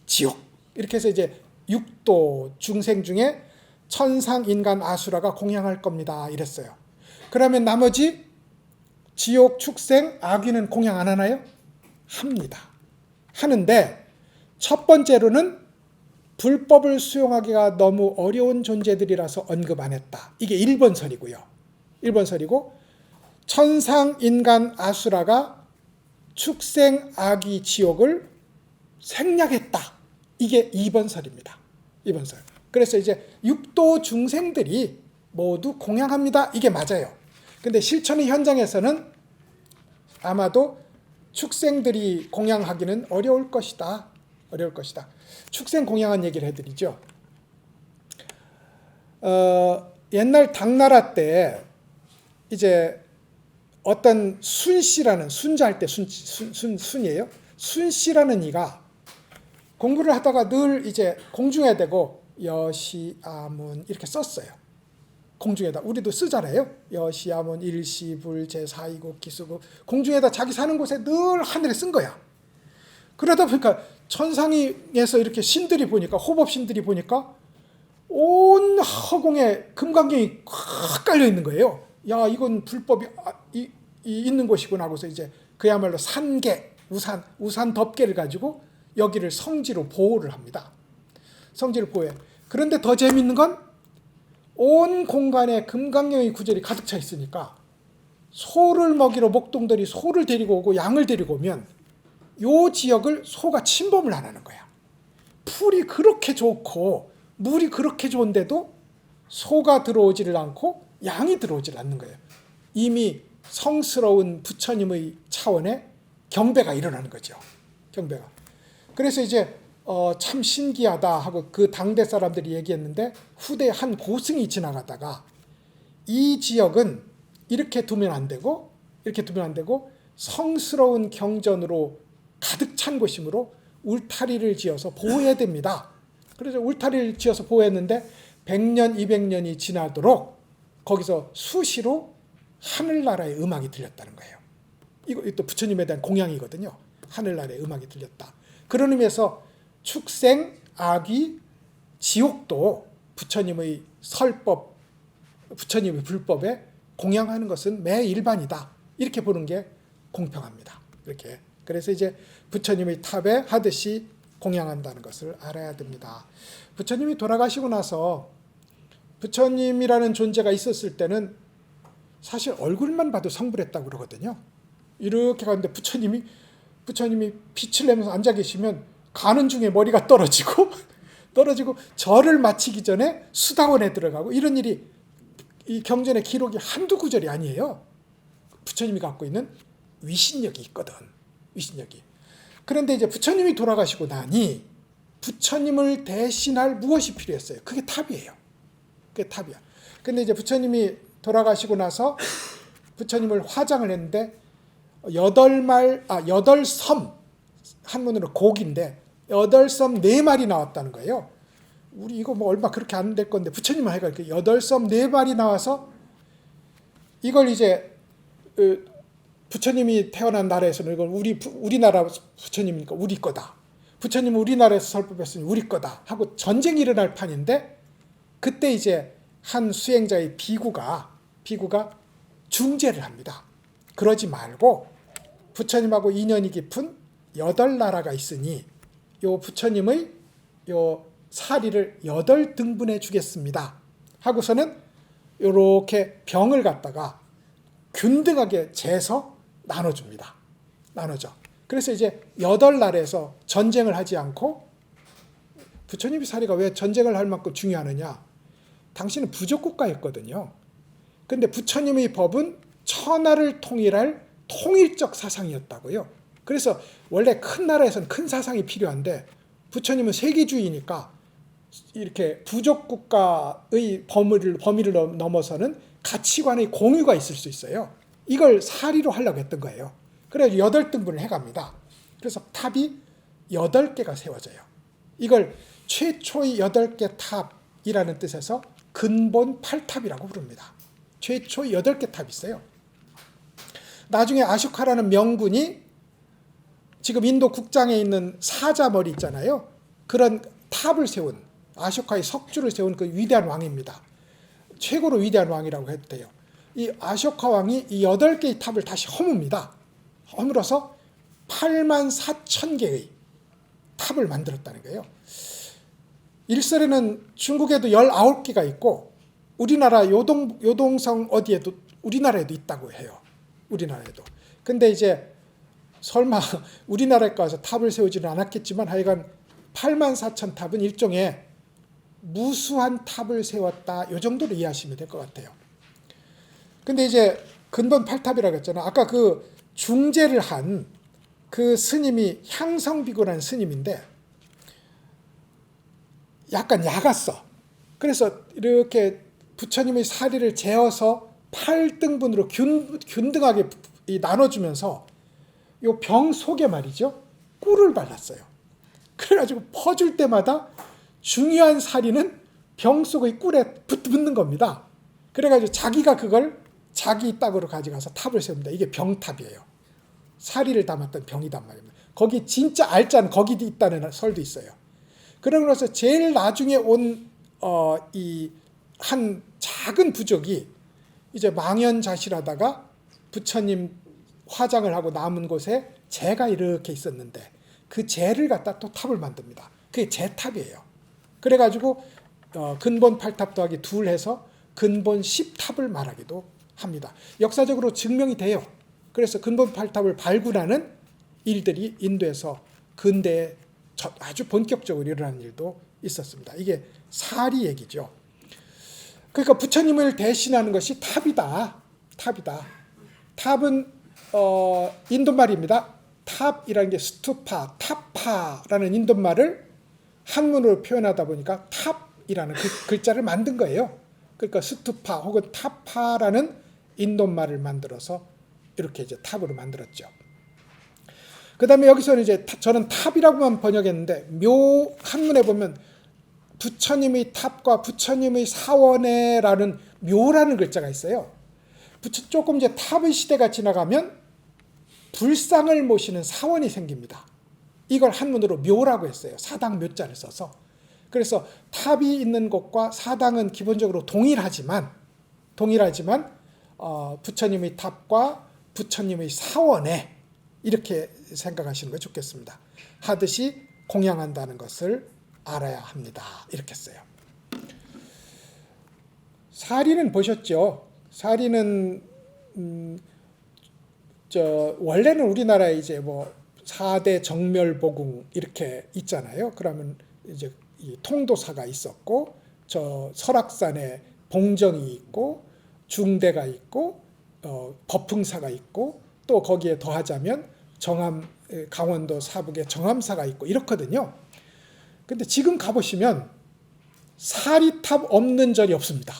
지옥. 이렇게 해서 이제 육도 중생 중에 천상, 인간, 아수라가 공양할 겁니다. 이랬어요. 그러면 나머지 지옥, 축생, 악귀는 공양 안 하나요? 합니다. 하는데 첫 번째로는 불법을 수용하기가 너무 어려운 존재들이라서 언급 안 했다. 이게 1번설이고요. 1번설이고, 천상, 인간, 아수라가 축생, 악귀, 지옥을 생략했다. 이게 2번설입니다. 2번설. 그래서 이제 육도 중생들이 모두 공양합니다. 이게 맞아요. 근데 실천의 현장에서는 아마도 축생들이 공양하기는 어려울 것이다. 축생 공양한 얘기를 해드리죠. 옛날 당나라 때 이제 어떤 순씨라는, 순자할 때 순이에요. 순씨라는 이가 공부를 하다가 늘 이제 공중에 대고 여시아문 이렇게 썼어요. 공중에다. 우리도 쓰잖아요. 여시아문 일시불 제사이국 기수국. 공중에다 자기 사는 곳에 늘 하늘에 쓴 거야. 그러다 보니까 천상에서 이렇게 신들이 보니까, 호법신들이 보니까 온 허공에 금강경이 꽉 깔려 있는 거예요. 야, 이건 불법이 있는 곳이구나 하고서 이제 그야말로 산계, 우산 덮개를 가지고 여기를 성지로 보호를 합니다. 성지를 보호해. 그런데 더 재밌는 건 온 공간에 금강경의 구절이 가득 차 있으니까 소를 먹이러 목동들이 소를 데리고 오고 양을 데리고 오면 요 지역을 소가 침범을 안 하는 거야. 풀이 그렇게 좋고 물이 그렇게 좋은데도 소가 들어오지를 않고 양이 들어오질 않는 거예요. 이미 성스러운 부처님의 차원에 경배가 일어나는 거죠. 경배가. 그래서 이제 참 신기하다 하고 그 당대 사람들이 얘기했는데, 후대 한 고승이 지나가다가 이 지역은 이렇게 두면 안 되고 성스러운 경전으로 가득 찬 곳이므로 울타리를 지어서 보호해야 됩니다. 그래서 울타리를 지어서 보호했는데 100년, 200년이 지나도록 거기서 수시로 하늘나라의 음악이 들렸다는 거예요. 이거 또 부처님에 대한 공양이거든요. 하늘나라의 음악이 들렸다. 그런 의미에서 축생, 악귀, 지옥도 부처님의 설법, 부처님의 불법에 공양하는 것은 매 일반이다. 이렇게 보는 게 공평합니다. 이렇게. 그래서 이제 부처님의 탑에 하듯이 공양한다는 것을 알아야 됩니다. 부처님이 돌아가시고 나서 부처님이라는 존재가 있었을 때는 사실 얼굴만 봐도 성불했다고 그러거든요. 이렇게 가는데 부처님이 빛을 내면서 앉아 계시면 가는 중에 머리가 떨어지고 절을 마치기 전에 수다원에 들어가고, 이런 일이 이 경전의 기록이 한두 구절이 아니에요. 부처님이 갖고 있는 위신력이 있거든. 위신력이. 그런데 이제 부처님이 돌아가시고 나니 부처님을 대신할 무엇이 필요했어요? 그게 탑이에요. 그게 탑이야. 근데 이제 부처님이 돌아가시고 나서 부처님을 화장을 했는데 여덟 섬, 한문으로 곡인데 8섬 4마리 나왔다는 거예요. 우리 이거 뭐 얼마 그렇게 안 될 건데 부처님은 하여간 8섬 4마리 나와서 이걸 이제 부처님이 태어난 나라에서는 이건 우리나라 부처님이니까 우리 거다. 부처님은 우리나라에서 설법했으니 우리 거다 하고 전쟁이 일어날 판인데, 그때 이제 한 수행자의 비구가 중재를 합니다. 그러지 말고 부처님하고 인연이 깊은 8나라가 있으니 요 부처님의 요 사리를 8등분해 주겠습니다 하고서는 요렇게 병을 갖다가 균등하게 재서 나눠줍니다. 나눠져. 그래서 이제 8나라에서 전쟁을 하지 않고, 부처님의 사리가 왜 전쟁을 할 만큼 중요하느냐? 당신은 부족국가였거든요. 근데 부처님의 법은 천하를 통일할 통일적 사상이었다고요. 그래서 원래 큰 나라에서는 큰 사상이 필요한데 부처님은 세계주의니까 이렇게 부족국가의 범위를 넘어서는 가치관의 공유가 있을 수 있어요. 이걸 사리로 하려고 했던 거예요. 그래서 8등분을 해갑니다. 그래서 탑이 8개가 세워져요. 이걸 최초의 8개 탑이라는 뜻에서 근본 8탑이라고 부릅니다. 최초의 8개 탑이 있어요. 나중에 아쇼카라는 명군이 지금 인도 국장에 있는 사자머리 있잖아요. 그런 탑을 세운, 아쇼카의 석주를 세운 그 위대한 왕입니다. 최고로 위대한 왕이라고 해도 돼요. 이 아쇼카 왕이 이 8개의 탑을 다시 허뭅니다. 허물어서 84,000개의 탑을 만들었다는 거예요. 일설에는 중국에도 19개가 있고 우리나라 요동성 어디에도 우리나라에도 있다고 해요. 우리나라에도. 근데 이제 설마 우리나라에 가서 탑을 세우지는 않았겠지만 하여간 84,000탑은 일종의 무수한 탑을 세웠다, 이 정도로 이해하시면 될 것 같아요. 근데 이제 근본 8탑이라고 했잖아요. 아까 그 중재를 한 그 스님이 향성비구라는 스님인데 약간 약았어. 그래서 이렇게 부처님의 사리를 재어서 8등분으로 균등하게 나눠주면서 이 병 속에 말이죠, 꿀을 발랐어요. 그래가지고 퍼줄 때마다 중요한 사리는 병 속의 꿀에 붙는 겁니다. 그래가지고 자기가 그걸 자기 땅으로 가져가서 탑을 세웁니다. 이게 병탑이에요. 사리를 담았던 병이단 말입니다. 거기 진짜 알짜는 거기 있다는 설도 있어요. 그러면서 제일 나중에 온 이 한 작은 부족이 이제 망연자실하다가 부처님 화장을 하고 남은 곳에 재가 이렇게 있었는데 그 재를 갖다 또 탑을 만듭니다. 그게 재탑이에요. 그래가지고 근본 8탑 더하기 2 해서 근본 10탑을 말하기도 합니다. 역사적으로 증명이 돼요. 그래서 근본 8탑을 발굴하는 일들이 인도에서 근대에 아주 본격적으로 일어나는 일도 있었습니다. 이게 사리 얘기죠. 그러니까 부처님을 대신하는 것이 탑이다. 탑이다. 탑은 인도말입니다. 탑이라는 게 스투파, 타파라는 인도말을 한문으로 표현하다 보니까 탑이라는 글자를 만든 거예요. 그러니까 스투파 혹은 타파라는 인도말을 만들어서 이렇게 이제 탑으로 만들었죠. 그 다음에 여기서는 이제 저는 탑이라고만 번역했는데 한문에 보면 부처님의 탑과 부처님의 사원에라는 묘라는 글자가 있어요. 조금 이제 탑의 시대가 지나가면 불상을 모시는 사원이 생깁니다. 이걸 한문으로 묘라고 했어요. 사당 묘자를 써서. 그래서 탑이 있는 곳과 사당은 기본적으로 동일하지만 부처님의 탑과 부처님의 사원에 이렇게 생각하시는 게 좋겠습니다. 하듯이 공양한다는 것을 알아야 합니다. 이렇게 써요. 사리는 보셨죠? 사리는 원래는 우리나라에 이제 뭐 4대 정멸보궁 이렇게 있잖아요. 그러면 이제 이 통도사가 있었고 저 설악산에 봉정이 있고 중대가 있고 법흥사가 있고 또 거기에 더하자면 강원도 사북에 정암사가 있고 이렇거든요. 근데 지금 가보시면 사리탑 없는 절이 없습니다.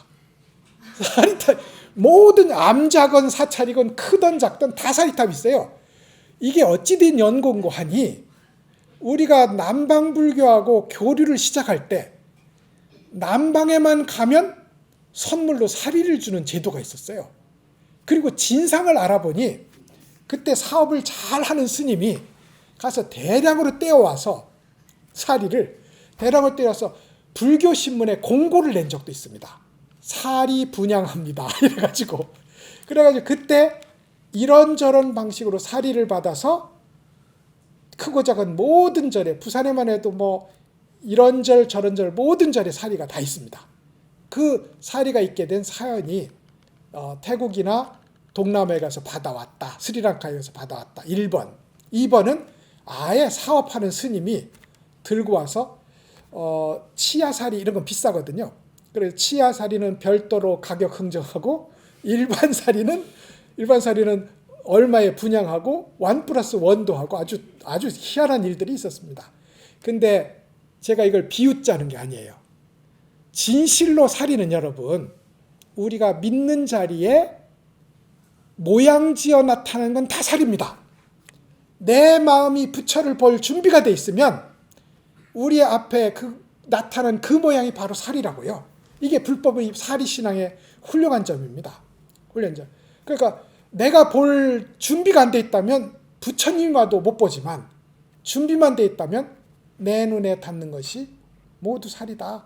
사리탑 모든 암작은 사찰이건 크든 작든 다 사리탑이 있어요. 이게 어찌된 연고인고 하니 우리가 남방불교하고 교류를 시작할 때 남방에만 가면 선물로 사리를 주는 제도가 있었어요. 그리고 진상을 알아보니 그때 사업을 잘하는 스님이 가서 대량으로 떼어와서 사리를 대량으로 떼어서 불교신문에 공고를 낸 적도 있습니다. 사리 분양합니다. 이래가지고 그때 이런저런 방식으로 사리를 받아서 크고 작은 모든 절에 부산에만 해도 뭐 이런 절 저런 절 모든 절에 사리가 다 있습니다. 그 사리가 있게 된 사연이 태국이나 동남아에 가서 받아왔다. 스리랑카에 가서 받아왔다. 1번. 2번은 아예 사업하는 스님이 들고 와서 치야사리 이런 건 비싸거든요. 그래서 치야사리는 별도로 가격 흥정하고 일반 사리는 얼마에 분양하고 1+1도 하고 아주 희한한 일들이 있었습니다. 근데 제가 이걸 비웃자는 게 아니에요. 진실로 사리는 여러분 우리가 믿는 자리에 모양 지어 나타나는 건 다 사리입니다. 내 마음이 부처를 볼 준비가 돼 있으면 우리 앞에 나타난 그 모양이 바로 사리라고요. 이게 불법의 사리신앙의 훌륭한 점입니다. 훌륭한 점. 그러니까 내가 볼 준비가 안 돼 있다면 부처님이 와도 못 보지만 준비만 돼 있다면 내 눈에 닿는 것이 모두 사리다.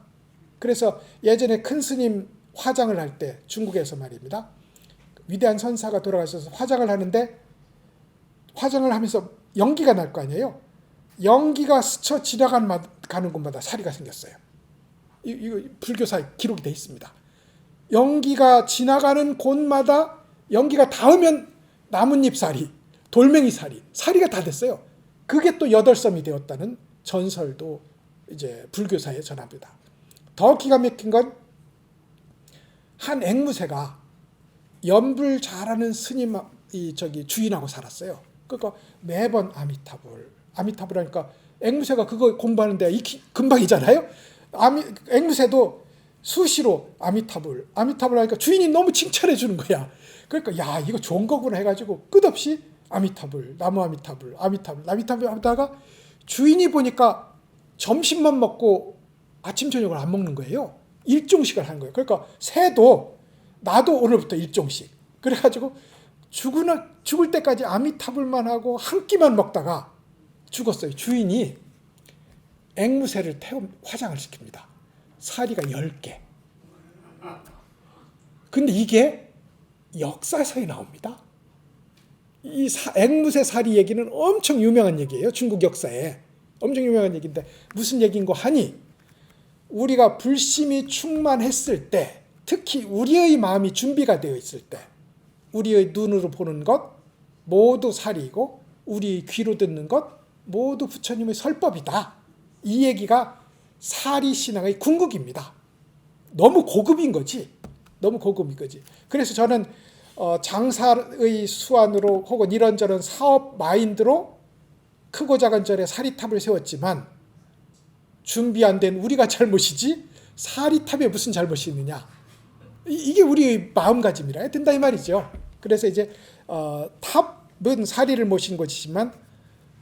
그래서 예전에 큰 스님 화장을 할 때 중국에서 말입니다. 위대한 선사가 돌아가셔서 화장을 하는데 화장을 하면서 연기가 날 거 아니에요. 연기가 스쳐 지나가는 곳마다 사리가 생겼어요. 이거 불교사에 기록이 돼 있습니다. 연기가 지나가는 곳마다 연기가 닿으면 나뭇잎 사리, 돌멩이 사리, 사리가 다 됐어요. 그게 또 8섬이 되었다는 전설도 이제 불교사에 전합니다. 더 기가 막힌 건 한 앵무새가 연불 잘하는 스님 주인하고 살았어요. 그러니까 매번 아미타불 하니까 앵무새가 그거 공부하는데 금방이잖아요. 앵무새도 수시로 아미타불 하니까 주인이 너무 칭찬해 주는 거야. 그러니까 야 이거 좋은 거구나 해가지고 끝없이 아미타불, 나무 아미타불 하다가 주인이 보니까 점심만 먹고 아침 저녁을 안 먹는 거예요. 일종씩을 하는 거예요. 그러니까 새도 나도 오늘부터 일종씩. 그래가지고 죽을 때까지 아미타불만 하고 한 끼만 먹다가 죽었어요. 주인이 앵무새를 화장을 시킵니다. 사리가 10개. 근데 이게 역사서에 나옵니다. 이 앵무새 사리 얘기는 엄청 유명한 얘기예요. 중국 역사에. 엄청 유명한 얘기인데 무슨 얘기인고 하니 우리가 불심이 충만했을 때 특히 우리의 마음이 준비가 되어 있을 때 우리의 눈으로 보는 것 모두 사리이고 우리의 귀로 듣는 것 모두 부처님의 설법이다. 이 얘기가 사리신앙의 궁극입니다. 너무 고급인 거지. 그래서 저는 장사의 수완으로 혹은 이런저런 사업 마인드로 크고 작은 절에 사리탑을 세웠지만 준비 안 된 우리가 잘못이지 사리탑에 무슨 잘못이 있느냐. 이게 우리의 마음가짐이라 된다 이 말이죠. 그래서 이제 탑은 사리를 모신 것이지만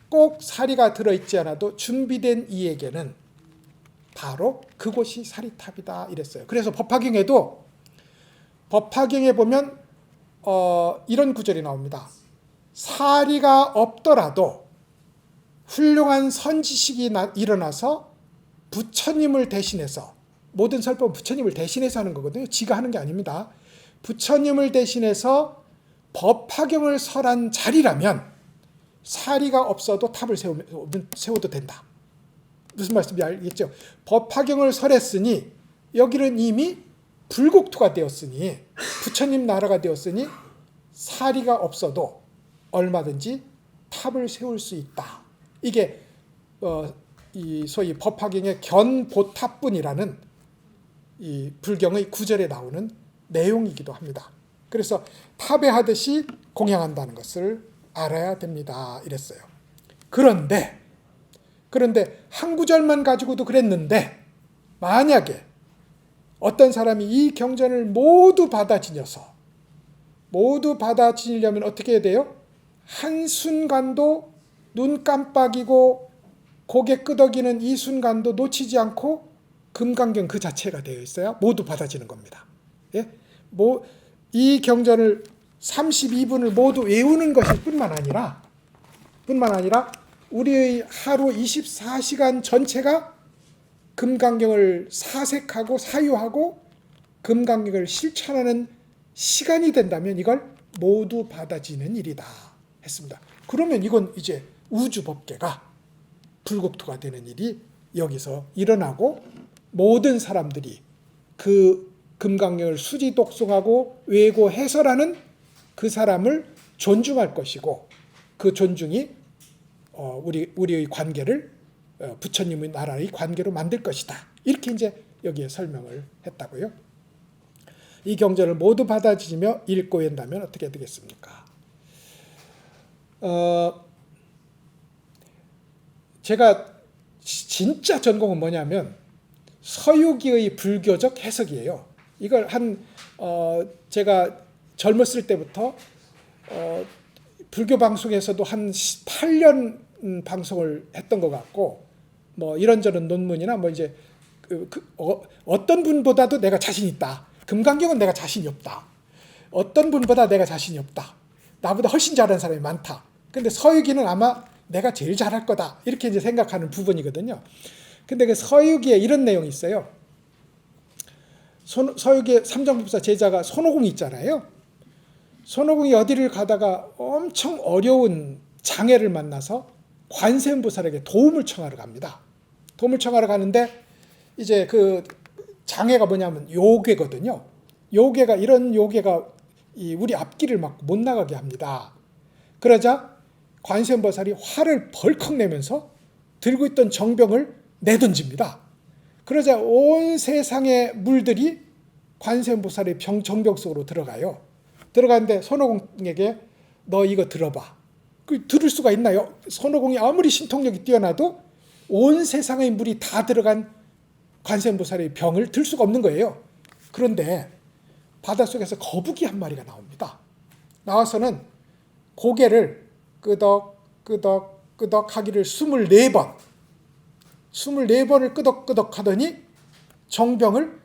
꼭 사리가 들어있지 않아도 준비된 이에게는 바로 그곳이 사리탑이다 이랬어요. 그래서 법화경에 보면 이런 구절이 나옵니다. 사리가 없더라도 훌륭한 선지식이 일어나서 부처님을 대신해서 모든 설법은 부처님을 대신해서 하는 거거든요. 지가 하는 게 아닙니다. 부처님을 대신해서 법화경을 설한 자리라면 사리가 없어도 탑을 세워도 된다. 무슨 말씀인지 알겠죠? 법화경을 설했으니 여기는 이미 불국토가 되었으니 부처님 나라가 되었으니 사리가 없어도 얼마든지 탑을 세울 수 있다. 이게 이 소위 법화경의 견보탑분이라는 이 불경의 구절에 나오는 내용이기도 합니다. 그래서 탑회하듯이 공양한다는 것을 알아야 됩니다. 이랬어요. 그런데 한 구절만 가지고도 그랬는데 만약에 어떤 사람이 이 경전을 모두 받아 지녀서 모두 받아지려면 어떻게 해야 돼요? 한순간도 눈 깜빡이고 고개 끄덕이는 이 순간도 놓치지 않고 금강경 그 자체가 되어 있어야 모두 받아지는 겁니다. 예? 이 경전을 32분을 모두 외우는 것일 뿐만 아니라 우리의 하루 24시간 전체가 금강경을 사색하고 사유하고 금강경을 실천하는 시간이 된다면 이걸 모두 받아지는 일이다 했습니다. 그러면 이건 이제 우주법계가 불국토가 되는 일이 여기서 일어나고 모든 사람들이 그 금강경을 수지 독송하고 외고 해설하는 그 사람을 존중할 것이고 그 존중이 우리의 관계를 부처님의 나라의 관계로 만들 것이다. 이렇게 이제 여기에 설명을 했다고요. 이 경전을 모두 받아들이며 읽고 한다면 어떻게 되겠습니까? 제가 진짜 전공은 뭐냐면 서유기의 불교적 해석이에요. 이걸 제가 젊었을 때부터 불교 방송에서도 한 8년 방송을 했던 것 같고 뭐 이런저런 논문이나 뭐 이제 어떤 분보다도 내가 자신 있다. 금강경은 내가 자신이 없다. 어떤 분보다 내가 자신이 없다. 나보다 훨씬 잘하는 사람이 많다. 근데 서유기는 아마 내가 제일 잘할 거다. 이렇게 이제 생각하는 부분이거든요. 근데 그 서유기에 이런 내용이 있어요. 서유기의 삼정법사 제자가 손오공이 있잖아요. 손오공이 어디를 가다가 엄청 어려운 장애를 만나서 관세음보살에게 도움을 청하러 갑니다. 도움을 청하러 가는데 이제 그 장애가 뭐냐면 요괴거든요. 이런 요괴가 우리 앞길을 막 못 나가게 합니다. 그러자 관세음보살이 화를 벌컥 내면서 들고 있던 정병을 내던집니다. 그러자 온 세상의 물들이 관세음보살의 정병 속으로 들어가요. 들어가는데 손오공에게 너 이거 들어봐. 들을 수가 있나요? 손오공이 아무리 신통력이 뛰어나도 온 세상의 물이 다 들어간 관세음보살의 병을 들 수가 없는 거예요. 그런데 바닷속에서 거북이 한 마리가 나옵니다. 나와서는 고개를 끄덕 하기를 24번을 끄덕 하더니 정병을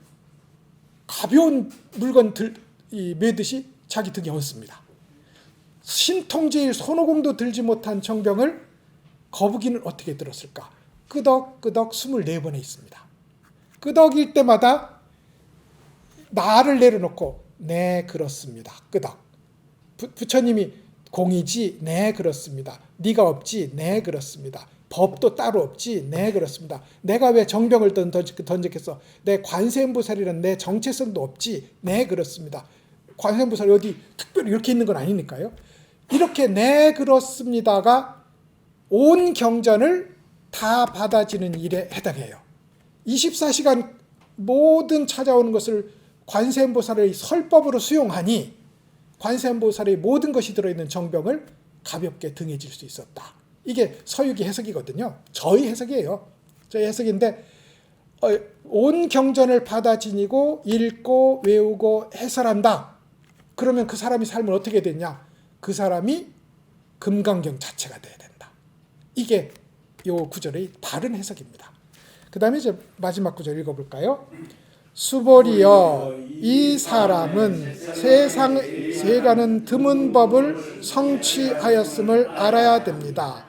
가벼운 물건 매듯이 자기 등에 얹습니다. 신통제일 손오공도 들지 못한 정병을 거북이는 어떻게 들었을까? 끄덕 24번에 있습니다. 끄덕일 때마다 나를 내려놓고 네 그렇습니다. 끄덕. 부처님이 공이지? 네 그렇습니다. 네가 없지? 네 그렇습니다. 법도 따로 없지? 네 그렇습니다. 내가 왜 정병을 던졌겠어? 내 관세음보살이란 내 정체성도 없지? 네 그렇습니다. 관세음보살이 어디 특별히 이렇게 있는 건 아니니까요. 이렇게 네 그렇습니다가 온 경전을 다 받아지는 일에 해당해요. 24시간 모든 찾아오는 것을 관세음보살의 설법으로 수용하니 관세음보살의 모든 것이 들어있는 정병을 가볍게 등에 질 수 있었다. 이게 서유기 해석이거든요. 저희 해석이에요. 저희 해석인데 온 경전을 받아 지니고 읽고 외우고 해설한다. 그러면 그 사람이 삶을 어떻게 됐냐? 그 사람이 금강경 자체가 돼야 된다. 이게 이 구절의 바른 해석입니다. 그 다음에 이제 마지막 구절 읽어볼까요? 수보리여 이 사람은 세간은 드문 법을 성취하였음을 알아야 됩니다.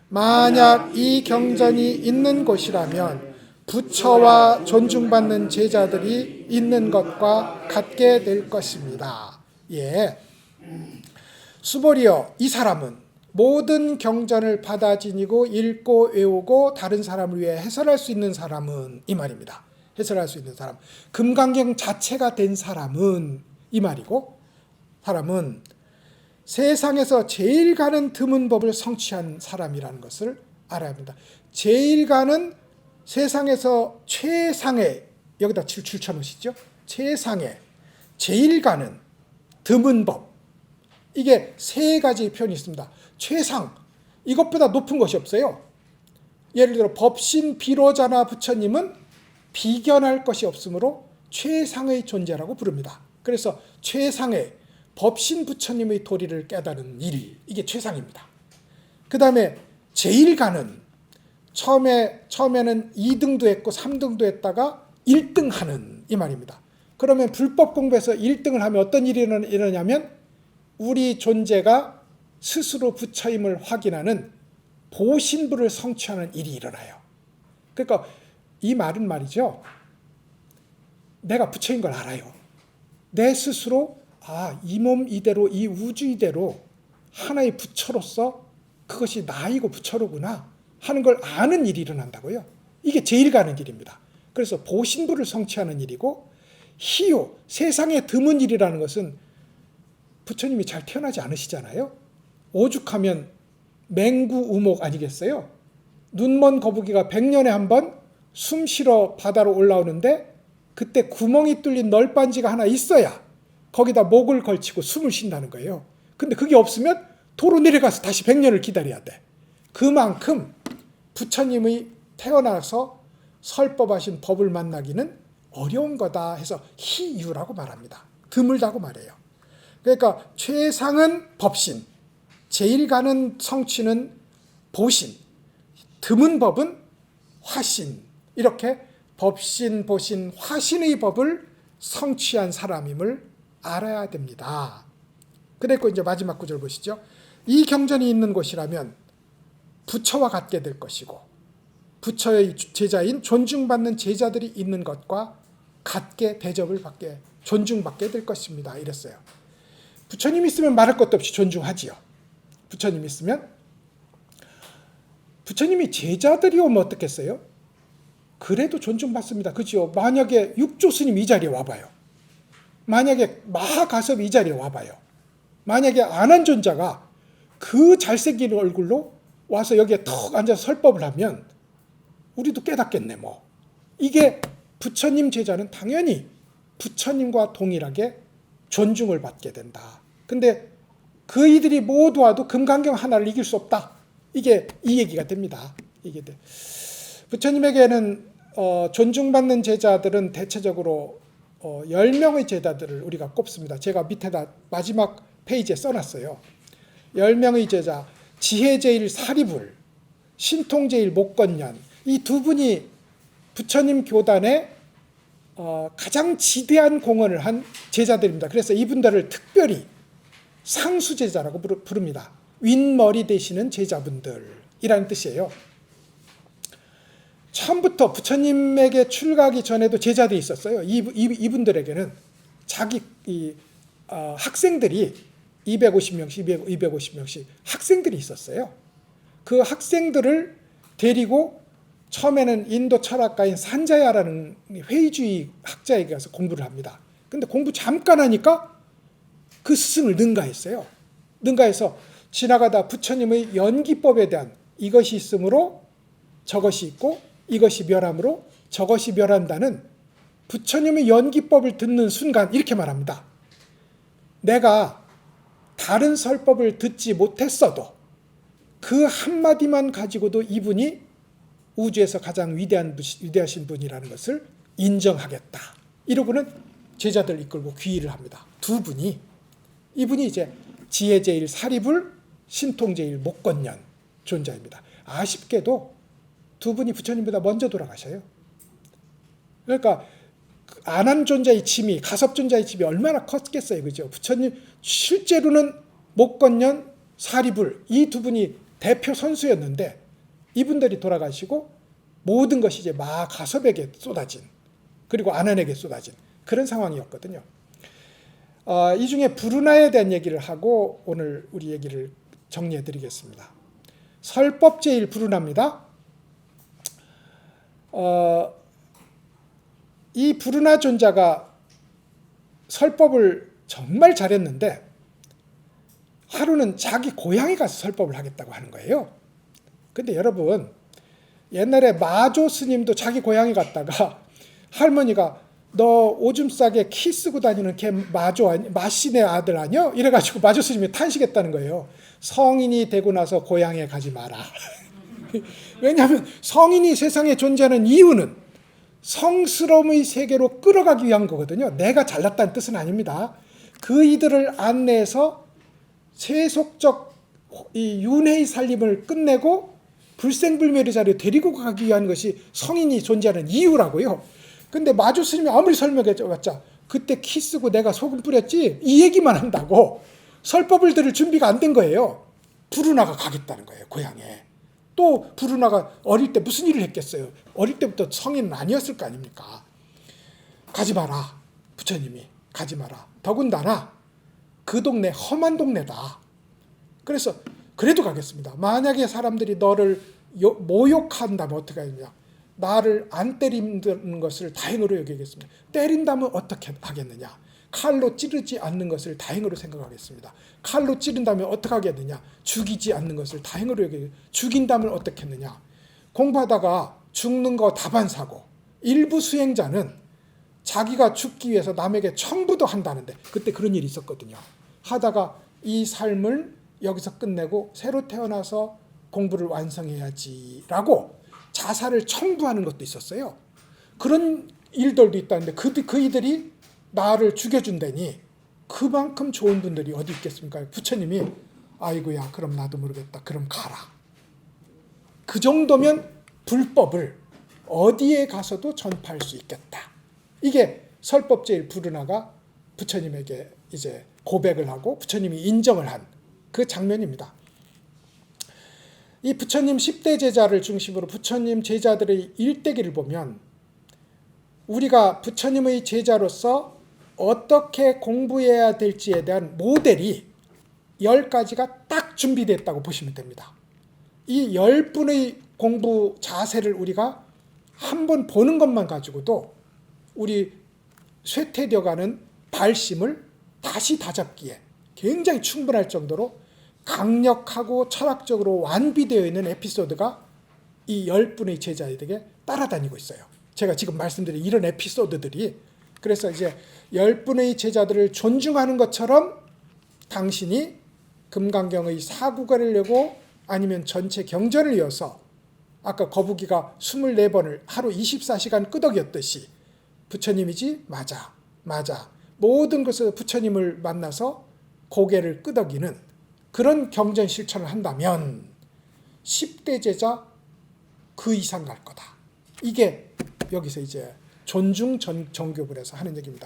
만약 이 경전이 있는 곳이라면 부처와 존중받는 제자들이 있는 것과 같게 될 것입니다. 예. 수보리여 이 사람은 모든 경전을 받아 지니고 읽고 외우고 다른 사람을 위해 해설할 수 있는 사람은 이 말입니다. 해설할 수 있는 사람. 금강경 자체가 된 사람은 이 말이고 사람은 세상에서 제일 가는 드문 법을 성취한 사람이라는 것을 알아야 합니다. 제일 가는 세상에서 최상의 여기다 줄 쳐놓으시죠. 최상의 제일 가는 드문 법. 이게 세 가지 표현이 있습니다. 최상, 이것보다 높은 것이 없어요. 예를 들어 법신 비로자나 부처님은 비견할 것이 없으므로 최상의 존재라고 부릅니다. 그래서 최상의 법신 부처님의 도리를 깨달은 일, 이게 최상입니다. 그 다음에 제1가는 처음에는 2등도 했고 3등도 했다가 1등 하는 이 말입니다. 그러면 불법 공부에서 1등을 하면 어떤 일이 일어나냐면 우리 존재가 스스로 부처임을 확인하는 보신부를 성취하는 일이 일어나요. 그러니까 이 말은 말이죠. 내가 부처인 걸 알아요. 내 스스로 이 몸 이대로 이 우주 이대로 하나의 부처로서 그것이 나이고 부처로구나 하는 걸 아는 일이 일어난다고요. 이게 제일 가는 길입니다. 그래서 보신부를 성취하는 일이고 희요, 세상에 드문 일이라는 것은 부처님이 잘 태어나지 않으시잖아요. 오죽하면 맹구우목 아니겠어요? 눈먼 거북이가 100년에 한 번 숨 쉬러 바다로 올라오는데 그때 구멍이 뚫린 널빤지가 하나 있어야 거기다 목을 걸치고 숨을 쉰다는 거예요. 근데 그게 없으면 도로 내려가서 다시 100년을 기다려야 돼. 그만큼 부처님의 태어나서 설법하신 법을 만나기는 어려운 거다 해서 희유라고 말합니다. 드물다고 말해요. 그러니까 최상은 법신, 제일 가는 성취는 보신, 드문 법은 화신, 이렇게 법신, 보신, 화신의 법을 성취한 사람임을 알아야 됩니다. 그리고 이제 마지막 구절 보시죠. 이 경전이 있는 곳이라면 부처와 같게 될 것이고 부처의 제자인 존중받는 제자들이 있는 것과 같게 대접을 받게 존중받게 될 것입니다. 이랬어요. 부처님 있으면 말할 것도 없이 존중하지요. 부처님 있으면 부처님이 제자들이 오면 어떻겠어요? 그래도 존중받습니다. 그죠? 만약에 육조 스님 이 자리에 와봐요. 만약에 마하가섭이 이 자리에 와봐요. 만약에 안한존자가 그 잘생긴 얼굴로 와서 여기에 턱 앉아서 설법을 하면 우리도 깨닫겠네 뭐. 이게 부처님 제자는 당연히 부처님과 동일하게 존중을 받게 된다. 근데 그 이들이 모두 와도 금강경 하나를 이길 수 없다. 이게 이 얘기가 됩니다. 이게 돼. 부처님에게는 존중받는 제자들은 대체적으로 10명의 제자들을 우리가 꼽습니다. 제가 밑에다 마지막 페이지에 써놨어요. 10명의 제자, 지혜제일 사리불, 신통제일 목건년, 이 두 분이 부처님 교단에 가장 지대한 공헌을 한 제자들입니다. 그래서 이분들을 특별히 상수제자라고 부릅니다. 윗머리 되시는 제자분들이라는 뜻이에요. 처음부터 부처님에게 출가하기 전에도 제자들이 있었어요. 이분들에게는 자기 학생들이 250명씩 250명씩 학생들이 있었어요. 그 학생들을 데리고 처음에는 인도 철학가인 산자야라는 회의주의 학자에게 가서 공부를 합니다. 근데 공부 잠깐 하니까 그 스승을 능가했어요. 능가해서 지나가다 부처님의 연기법에 대한 이것이 있으므로 저것이 있고 이것이 멸함으로 저것이 멸한다는 부처님의 연기법을 듣는 순간 이렇게 말합니다. 내가 다른 설법을 듣지 못했어도 그 한마디만 가지고도 이분이 우주에서 가장 위대하신 분이라는 것을 인정하겠다. 이러고는 제자들 이끌고 귀의를 합니다. 두 분이. 이분이 이제 지혜제일 사리불, 신통제일 목건년 존자입니다. 아쉽게도 두 분이 부처님보다 먼저 돌아가셔요. 그러니까 안한존자의 짐이, 가섭존자의 짐이 얼마나 컸겠어요. 그죠? 부처님 실제로는 목건년, 사리불 이 두 분이 대표 선수였는데 이분들이 돌아가시고 모든 것이 이제 마가섭에게 쏟아진, 그리고 안한에게 쏟아진 그런 상황이었거든요. 이 중에 부르나에 대한 얘기를 하고 오늘 우리 얘기를 정리해 드리겠습니다. 설법제일 부르나입니다. 이 부르나 존자가 설법을 정말 잘했는데 하루는 자기 고향에 가서 설법을 하겠다고 하는 거예요. 근데 여러분, 옛날에 마조 스님도 자기 고향에 갔다가 할머니가 너 오줌 싸게 키 쓰고 다니는 걔 마신의 아들 아니야? 이래가지고 마조 스님이 탄식했다는 거예요. 성인이 되고 나서 고향에 가지 마라. 왜냐하면 성인이 세상에 존재하는 이유는 성스러움의 세계로 끌어가기 위한 거거든요. 내가 잘났다는 뜻은 아닙니다. 그이들을 안내해서 세속적 이 윤회의 살림을 끝내고 불생불멸의 자리에 데리고 가기 위한 것이 성인이 존재하는 이유라고요. 근데 마주 스님이 아무리 설명해봤자 그때 키 쓰고 내가 소금 뿌렸지 이 얘기만 한다고 설법을 들을 준비가 안 된 거예요. 부르나가 가겠다는 거예요, 고향에. 또 부르나가 어릴 때 무슨 일을 했겠어요. 어릴 때부터 성인은 아니었을 거 아닙니까. 가지 마라, 부처님이 가지 마라. 더군다나 그 동네 험한 동네다. 그래서 그래도 가겠습니다. 만약에 사람들이 너를 모욕한다면 어떻게 하느냐. 나를 안 때리는 것을 다행으로 여기겠습니다. 때린다면 어떻게 하겠느냐. 칼로 찌르지 않는 것을 다행으로 생각하겠습니다. 칼로 찌른다면 어떻게 하겠느냐. 죽이지 않는 것을 다행으로 여기겠습니다. 죽인다면 어떻게 했느냐. 공부하다가 죽는 거 다반사고 일부 수행자는 자기가 죽기 위해서 남에게 청부도 한다는데 그때 그런 일이 있었거든요. 하다가 이 삶을 여기서 끝내고 새로 태어나서 공부를 완성해야지 라고 자살을 청부하는 것도 있었어요. 그런 일들도 있다는데 그이들이 나를 죽여준다니 그만큼 좋은 분들이 어디 있겠습니까? 부처님이 아이고야 그럼 나도 모르겠다. 그럼 가라. 그 정도면 불법을 어디에 가서도 전파할 수 있겠다. 이게 설법제일 부르나가 부처님에게 이제 고백을 하고 부처님이 인정을 한 그 장면입니다. 이 부처님 10대 제자를 중심으로 부처님 제자들의 일대기를 보면 우리가 부처님의 제자로서 어떻게 공부해야 될지에 대한 모델이 10가지가 딱 준비됐다고 보시면 됩니다. 이 10분의 공부 자세를 우리가 한번 보는 것만 가지고도 우리 쇠퇴되어가는 발심을 다시 다잡기에 굉장히 충분할 정도로 강력하고 철학적으로 완비되어 있는 에피소드가 이 10분의 제자에게 따라다니고 있어요. 제가 지금 말씀드린 이런 에피소드들이 그래서 이제 10분의 제자들을 존중하는 것처럼 당신이 금강경의 사구가를 내고 아니면 전체 경전을 이어서 아까 거북이가 24번을 하루 24시간 끄덕였듯이 부처님이지? 맞아. 모든 것을 부처님을 만나서 고개를 끄덕이는 그런 경전 실천을 한다면 10대 제자 그 이상 갈 거다. 이게 여기서 이제 존중 정교불에서 해서 하는 얘기입니다.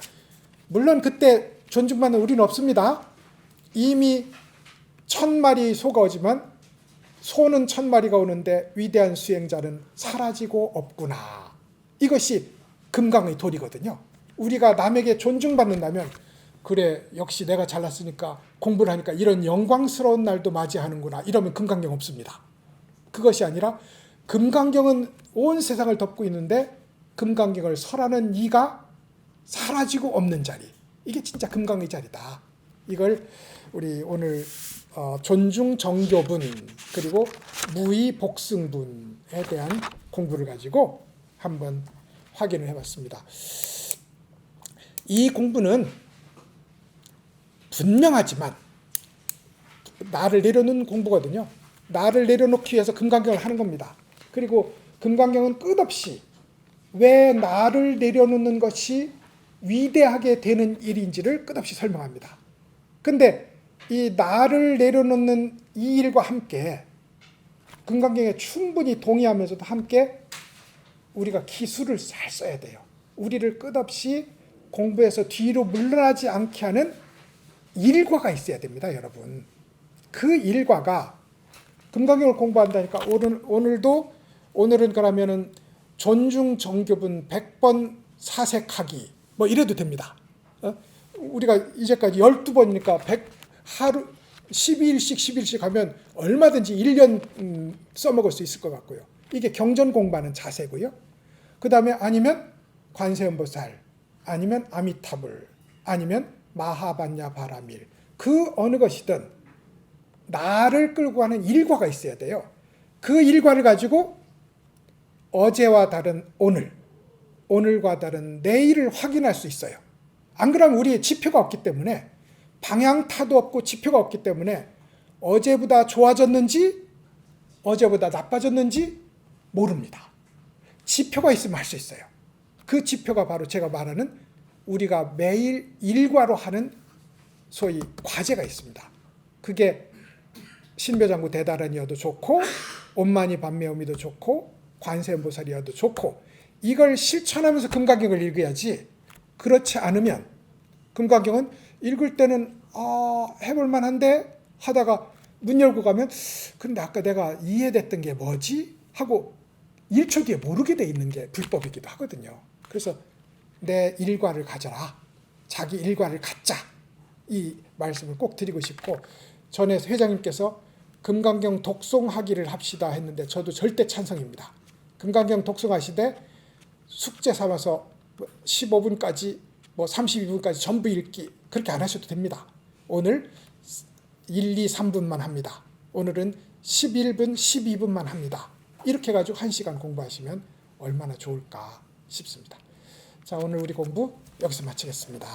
물론 그때 존중받는 우리는 없습니다. 이미 1000마리 소가 오지만 소는 1000마리가 오는데 위대한 수행자는 사라지고 없구나. 이것이 금강의 도리거든요. 우리가 남에게 존중받는다면 그래 역시 내가 잘났으니까 공부를 하니까 이런 영광스러운 날도 맞이하는구나. 이러면 금강경 없습니다. 그것이 아니라 금강경은 온 세상을 덮고 있는데 금강경을 설하는 이가 사라지고 없는 자리. 이게 진짜 금강의 자리다. 이걸 우리 오늘 존중 정교분 그리고 무의 복승분에 대한 공부를 가지고 한번 확인을 해봤습니다. 이 공부는 분명하지만 나를 내려놓는 공부거든요. 나를 내려놓기 위해서 금강경을 하는 겁니다. 그리고 금강경은 끝없이 왜 나를 내려놓는 것이 위대하게 되는 일인지를 끝없이 설명합니다. 근데 이 나를 내려놓는 이 일과 함께 금강경에 충분히 동의하면서도 함께 우리가 기술을 잘 써야 돼요. 우리를 끝없이 공부해서 뒤로 물러나지 않게 하는 일과가 있어야 됩니다, 여러분. 그 일과가 금강경을 공부한다니까 오늘은 그러면은 존중 정교분 100번 사색하기 뭐 이래도 됩니다. 우리가 이제까지 12번이니까 하루 12일씩 하면 얼마든지 1년 써먹을 수 있을 것 같고요. 이게 경전 공부하는 자세고요. 그 다음에 아니면 관세음보살, 아니면 아미타불, 아니면 마하반야 바라밀, 그 어느 것이든 나를 끌고 가는 일과가 있어야 돼요. 그 일과를 가지고 어제와 다른 오늘, 오늘과 다른 내일을 확인할 수 있어요. 안 그러면 우리의 지표가 없기 때문에 방향타도 없고 지표가 없기 때문에 어제보다 좋아졌는지 어제보다 나빠졌는지 모릅니다. 지표가 있으면 할 수 있어요. 그 지표가 바로 제가 말하는 우리가 매일 일과로 하는 소위 과제가 있습니다. 그게 신묘장구 대다란이어도 좋고 온만이 반매음이도 좋고 관세음보살이어도 좋고 이걸 실천하면서 금강경을 읽어야지. 그렇지 않으면 금강경은 읽을 때는 해볼 만한데 하다가 문 열고 가면 근데 아까 내가 이해됐던 게 뭐지? 하고 1초 뒤에 모르게 돼 있는 게 불법이기도 하거든요. 그래서 내 일과를 가져라. 자기 일과를 갖자. 이 말씀을 꼭 드리고 싶고 전에 회장님께서 금강경 독송하기를 합시다 했는데 저도 절대 찬성입니다. 금강경 독송하시되 숙제 삼아서 15분까지 32분까지 전부 읽기 그렇게 안 하셔도 됩니다. 오늘 1, 2, 3분만 합니다. 오늘은 11분, 12분만 합니다. 이렇게 해가지고 1시간 공부하시면 얼마나 좋을까 싶습니다. 자, 오늘 우리 공부 여기서 마치겠습니다.